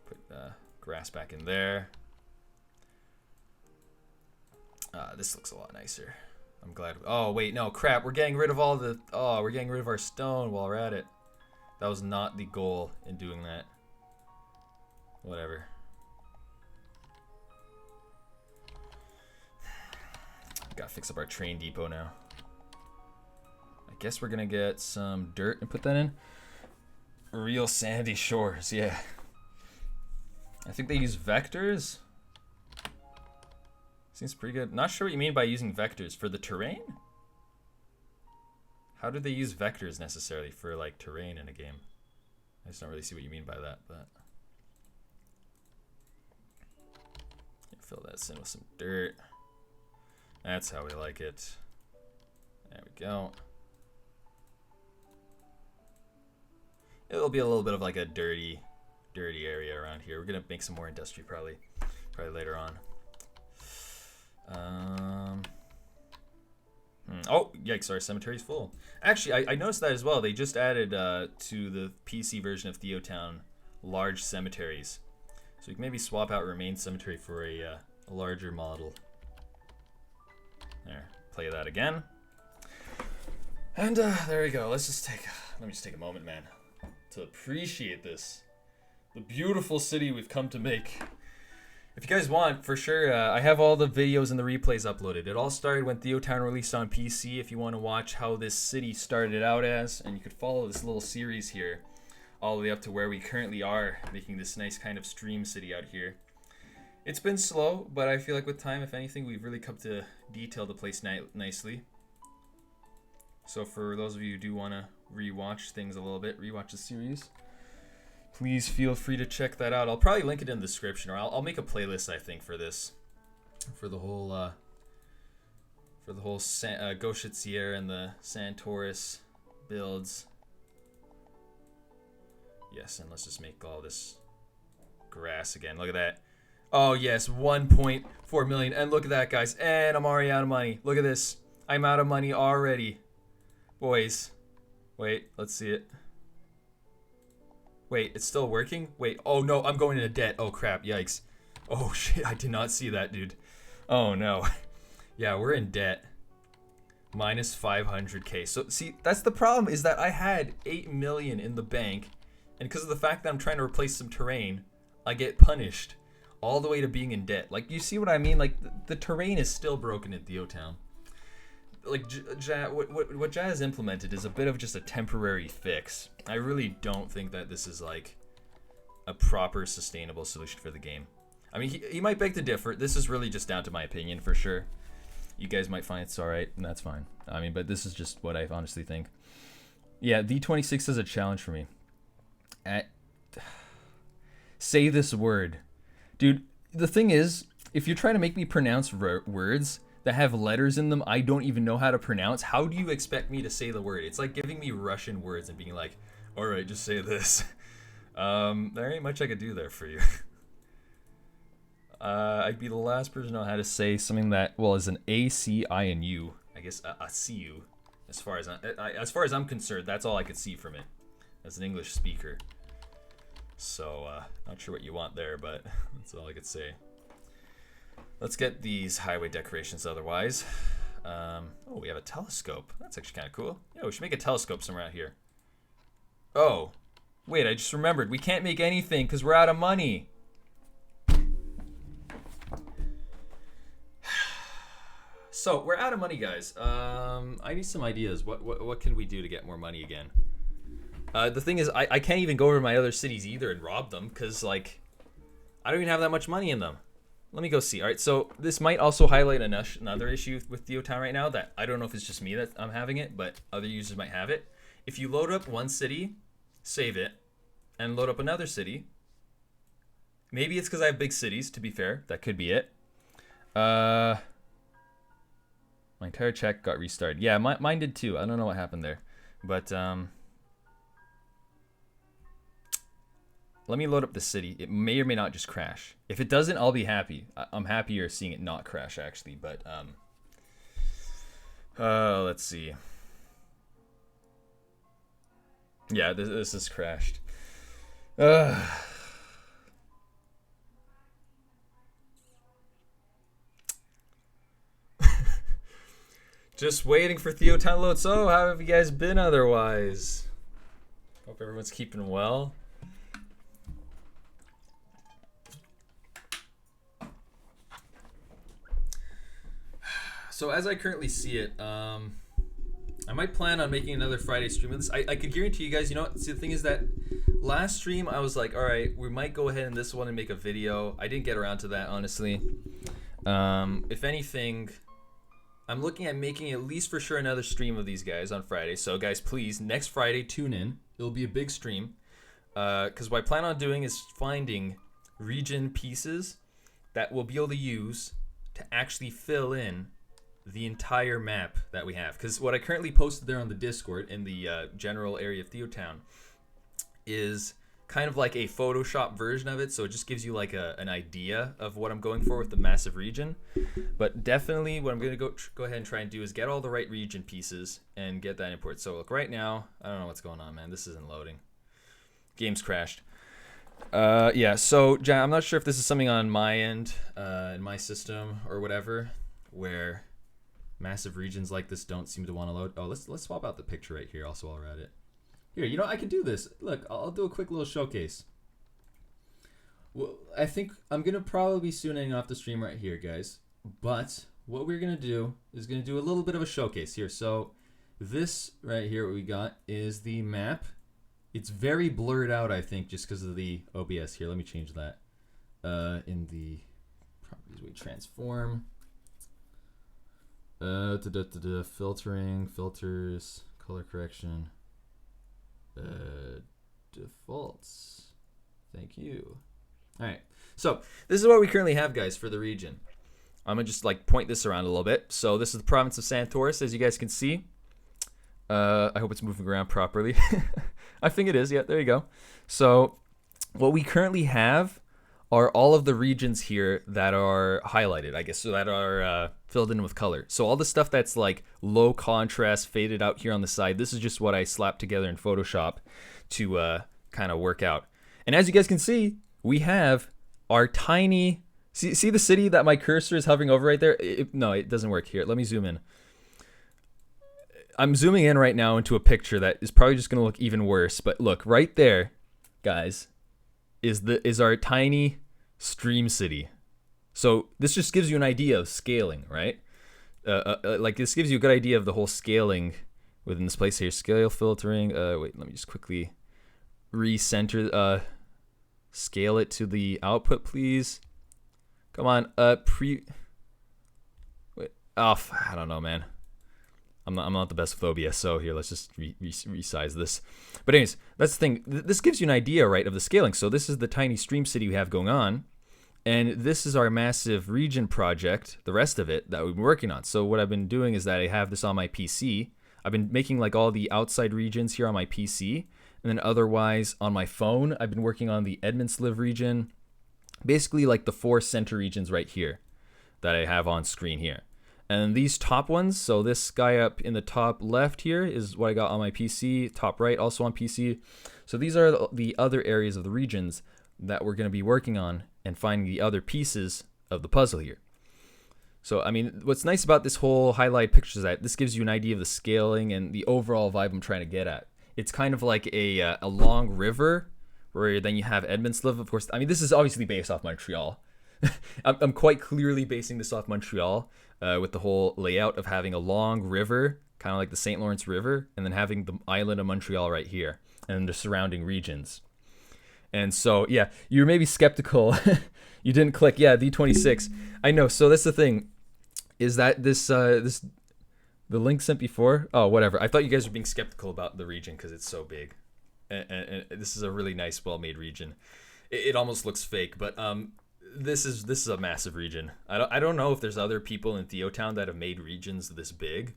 [SPEAKER 1] put grass back in there. This looks a lot nicer. I'm glad. Oh wait, no, crap. We're getting rid of all the. Oh, we're getting rid of our stone while we're at it. That was not the goal in doing that. Whatever. Gotta fix up our train depot now. I guess we're gonna get some dirt and put that in. Real sandy shores, yeah. I think they use vectors. Seems pretty good. Not sure what you mean by using vectors. For the terrain? How do they use vectors necessarily for like terrain in a game? I just don't really see what you mean by that, but fill that in with some dirt. That's how we like it. There we go. It'll be a little bit of like a dirty area around here. We're gonna make some more industry probably later on. Oh, yikes, our cemetery's full. Actually, I noticed that as well. They just added to the PC version of TheoTown large cemeteries. So we can maybe swap out Remain Cemetery for a larger model. There, play that again. And there we go. Let me just take a moment, man, to appreciate this. The beautiful city we've come to make. If you guys want, for sure, I have all the videos and the replays uploaded. It all started when TheoTown released on PC. If you want to watch how this city started out as, and you could follow this little series here all the way up to where we currently are, making this nice kind of stream city out here. It's been slow, but I feel like with time, if anything, we've really come to detail the place nicely. So for those of you who do want to rewatch things a little bit, rewatch the series, please feel free to check that out. I'll probably link it in the description, or I'll make a playlist, I think, for this, for the whole Goshen Sierra and the San Taurus builds. Yes, and let's just make all this grass again. Look at that. Oh yes, 1.4 million, and look at that, guys. And I'm already out of money. Look at this. I'm out of money already, boys. Wait, let's see it. Wait, it's still working? Wait, oh no, I'm going into debt. Oh crap, yikes. Oh shit, I did not see that, dude. Oh no. Yeah, we're in debt. Minus 500k. So see, that's the problem, is that I had 8 million in the bank, and because of the fact that I'm trying to replace some terrain, I get punished all the way to being in debt. Like, you see what I mean? Like, the terrain is still broken at TheoTown. Like, what Jazz implemented is a bit of just a temporary fix. I really don't think that this is like a proper sustainable solution for the game. I mean, he might beg to differ. This is really just down to my opinion, for sure. You guys might find it's alright, and that's fine. I mean, but this is just what I honestly think. Yeah, V26 is a challenge for me. Say this word. Dude, the thing is, if you're trying to make me pronounce words that have letters in them I don't even know how to pronounce, how do you expect me to say the word? It's like giving me Russian words and being like, alright, just say this. There ain't much I could do there for you. I'd be the last person to know how to say something that, well, is an A-C-I-N-U. I guess a C-U. As far as I'm concerned, that's all I could see from it as an English speaker. So, not sure what you want there, but that's all I could say. Let's get these highway decorations otherwise. Oh, we have a telescope. That's actually kind of cool. Yeah, we should make a telescope somewhere out here. Oh, wait, I just remembered. We can't make anything because we're out of money. So, we're out of money, guys. I need some ideas. What can we do to get more money again? The thing is, I can't even go over to my other cities either and rob them because, like, I don't even have that much money in them. Let me go see. All right, so this might also highlight another issue with TheoTown right now that I don't know if it's just me that I'm having it, but other users might have it. If you load up one city, save it, and load up another city, maybe it's because I have big cities, to be fair. That could be it. My entire check got restarted. Yeah, mine did too. I don't know what happened there. But, let me load up the city. It may or may not just crash. If it doesn't, I'll be happy. I'm happier seeing it not crash, actually. But let's see. Yeah, this has crashed. Just waiting for TheoTown load. So, how have you guys been otherwise? Hope everyone's keeping well. So, as I currently see it, I might plan on making another Friday stream of this. I could guarantee you guys, you know what? See, the thing is that last stream, I was like, all right, we might go ahead in this one and make a video. I didn't get around to that, honestly. If anything, I'm looking at making at least for sure another stream of these guys on Friday. So guys, please, next Friday, tune in. It'll be a big stream. Because what I plan on doing is finding region pieces that we'll be able to use to actually fill in the entire map that we have. Because what I currently posted there on the Discord in the general area of TheoTown is kind of like a Photoshop version of it, so it just gives you like an idea of what I'm going for with the massive region. But definitely what I'm going to go ahead and try and do is get all the right region pieces and get that import. So look, right now, I don't know what's going on, man. This isn't loading. Game's crashed. Yeah, so I'm not sure if this is something on my end, in my system or whatever, where massive regions like this don't seem to want to load. Oh, let's swap out the picture right here also while we're at it. Here, you know, I can do this. Look, I'll do a quick little showcase. Well, I think I'm going to probably be soon ending off the stream right here, guys. But what we're going to do is going to do a little bit of a showcase here. So this right here, what we got is the map. It's very blurred out, I think, just because of the OBS here. Let me change that. In the properties, we transform. Filtering, filters, color correction. Defaults. Thank you. All right. So this is what we currently have, guys, for the region. I'm gonna just like point this around a little bit. So this is the province of San Taurus, as you guys can see. I hope it's moving around properly. I think it is. Yeah, there you go. So what we currently have are all of the regions here that are highlighted, I guess, so that are filled in with color. So all the stuff that's like low contrast, faded out here on the side, this is just what I slapped together in Photoshop to kind of work out. And as you guys can see, we have our tiny, see the city that my cursor is hovering over right there? No, it doesn't work here. Let me zoom in. I'm zooming in right now into a picture that is probably just gonna look even worse, but look, right there, guys, is our tiny stream city. So this just gives you an idea of scaling, right? Like this gives you a good idea of the whole scaling within this place here. Scale filtering. Wait, let me just quickly recenter. Scale it to the output, please. Come on. Wait. Oh, I don't know, man. I'm not the best with OBS, so here, let's just resize this. But anyways, that's the thing. This gives you an idea, right, of the scaling. So this is the tiny stream city we have going on, and this is our massive region project, the rest of it, that we've been working on. So what I've been doing is that I have this on my PC. I've been making like all the outside regions here on my PC, and then otherwise on my phone, I've been working on the Edmundsliv region, basically like the 4 center regions right here that I have on screen here. And these top ones, so this guy up in the top left here is what I got on my PC, top right also on PC. So these are the other areas of the regions that we're going to be working on and finding the other pieces of the puzzle here. So, I mean, what's nice about this whole highlight picture is that this gives you an idea of the scaling and the overall vibe I'm trying to get at. It's kind of like a long river where then you have Edmundsliv, of course. I mean, this is obviously based off Montreal. I'm quite clearly basing this off Montreal. With the whole layout of having a long river, kind of like the St. Lawrence River, and then having the island of Montreal right here, and the surrounding regions. And so, yeah, you're maybe skeptical. You didn't click, yeah, D26. I know, so that's the thing, is that the link sent before? Oh, whatever. I thought you guys were being skeptical about the region because it's so big. And this is a really nice, well-made region. It almost looks fake, but this is a massive region. I don't know if there's other people in TheoTown that have made regions this big.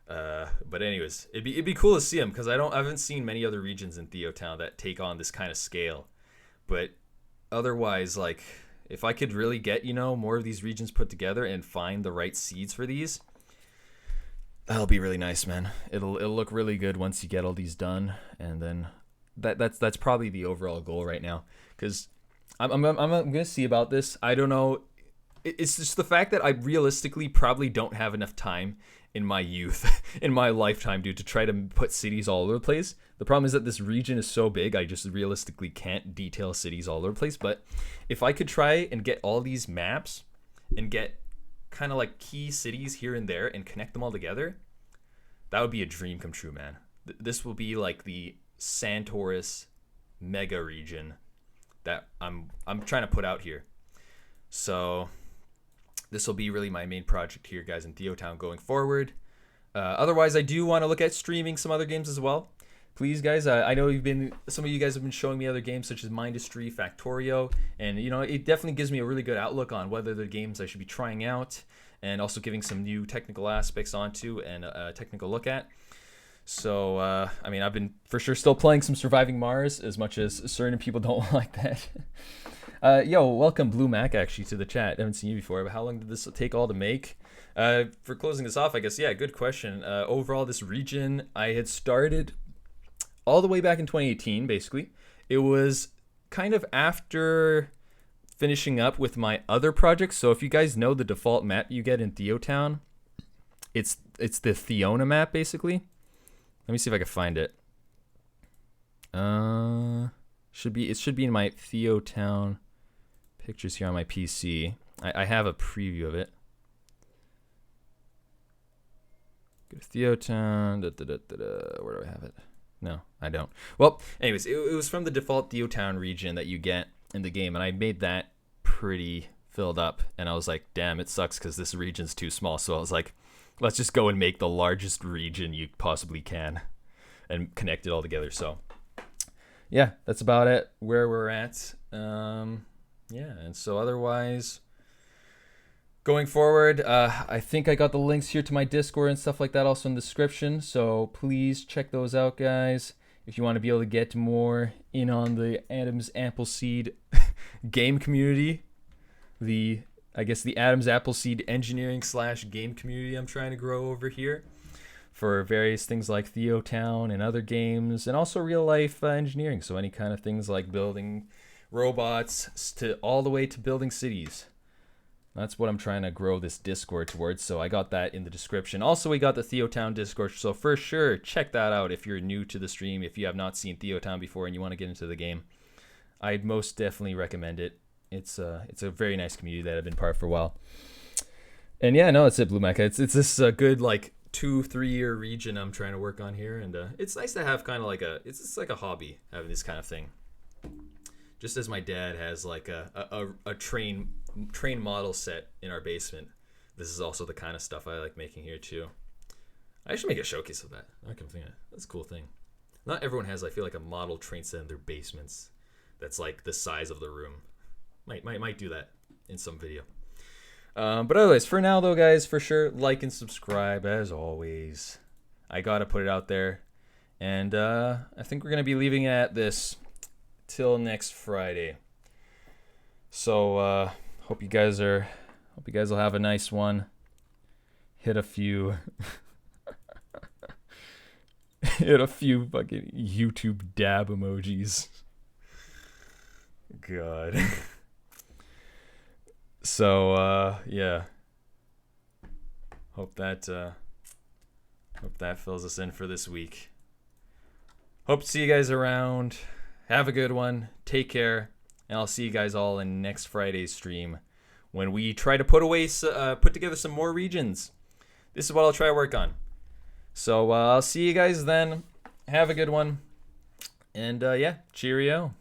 [SPEAKER 1] But anyways, it'd be cool to see them because I haven't seen many other regions in TheoTown that take on this kind of scale. But otherwise, like, if I could really get, more of these regions put together and find the right seeds for these, that'll be really nice, man. It'll look really good once you get all these done, and then that's probably the overall goal right now. Because I'm gonna see about this. I don't know. It's just the fact that I realistically probably don't have enough time in my youth, in my lifetime, dude, to try to put cities all over the place. The problem is that this region is so big, I just realistically can't detail cities all over the place. But if I could try and get all these maps and get kind of like key cities here and there and connect them all together, that would be a dream come true, man. This will be like the San Taurus mega region that I'm trying to put out here. So this will be really my main project here, guys, in TheoTown going forward. Otherwise, I do want to look at streaming some other games as well. Please, guys, I know some of you guys have been showing me other games such as Mindustry, Factorio, and it definitely gives me a really good outlook on whether they're games I should be trying out, and also giving some new technical aspects onto and a technical look at. So, I've been for sure still playing some Surviving Mars, as much as certain people don't like that. Yo, welcome Blue Mac actually to the chat. I haven't seen you before, but how long did this take all to make? For closing this off, I guess, yeah, good question. Overall, this region, I had started all the way back in 2018, basically. It was kind of after finishing up with my other projects. So if you guys know the default map you get in TheoTown, it's the Theona map, basically. Let me see if I can find it. It should be in my TheoTown pictures here on my PC. I have a preview of it. Go to TheoTown. Where do I have it? No, I don't. Well, anyways, it was from the default TheoTown region that you get in the game, and I made that pretty filled up, and I was like, damn, it sucks because this region's too small. So I was like, let's just go and make the largest region you possibly can and connect it all together. So yeah, that's about it where we're at. And so otherwise, going forward, I think I got the links here to my Discord and stuff like that also in the description. So please check those out, guys. If you want to be able to get more in on the Adams Appleseed game community, the Adams Appleseed engineering / game community I'm trying to grow over here for various things like TheoTown and other games, and also real life engineering. So any kind of things like building robots to all the way to building cities. That's what I'm trying to grow this Discord towards, so I got that in the description. Also, we got the TheoTown Discord, so for sure, check that out if you're new to the stream, if you have not seen TheoTown before and you want to get into the game. I'd most definitely recommend it. It's a very nice community that I've been part of for a while. And yeah, no, it's it, Blue Mecha. It's this good, 2-3 year region I'm trying to work on here, and it's nice to have kind of it's like a hobby, having this kind of thing. Just as my dad has a train model set in our basement, this is also the kind of stuff I like making here too. I should make a showcase of that. I can think that's a cool thing. Not everyone has, I feel like, a model train set in their basements that's like the size of the room. Might do that in some video. But anyways, for now though, guys, for sure, like and subscribe as always. I gotta put it out there, and I think we're gonna be leaving it at this till next Friday. So hope you guys will have a nice one. Hit a few fucking YouTube dab emojis. God. So yeah. Hope that fills us in for this week. Hope to see you guys around. Have a good one. Take care. And I'll see you guys all in next Friday's stream when we try to put together some more regions. This is what I'll try to work on. So I'll see you guys then. Have a good one. And yeah, cheerio.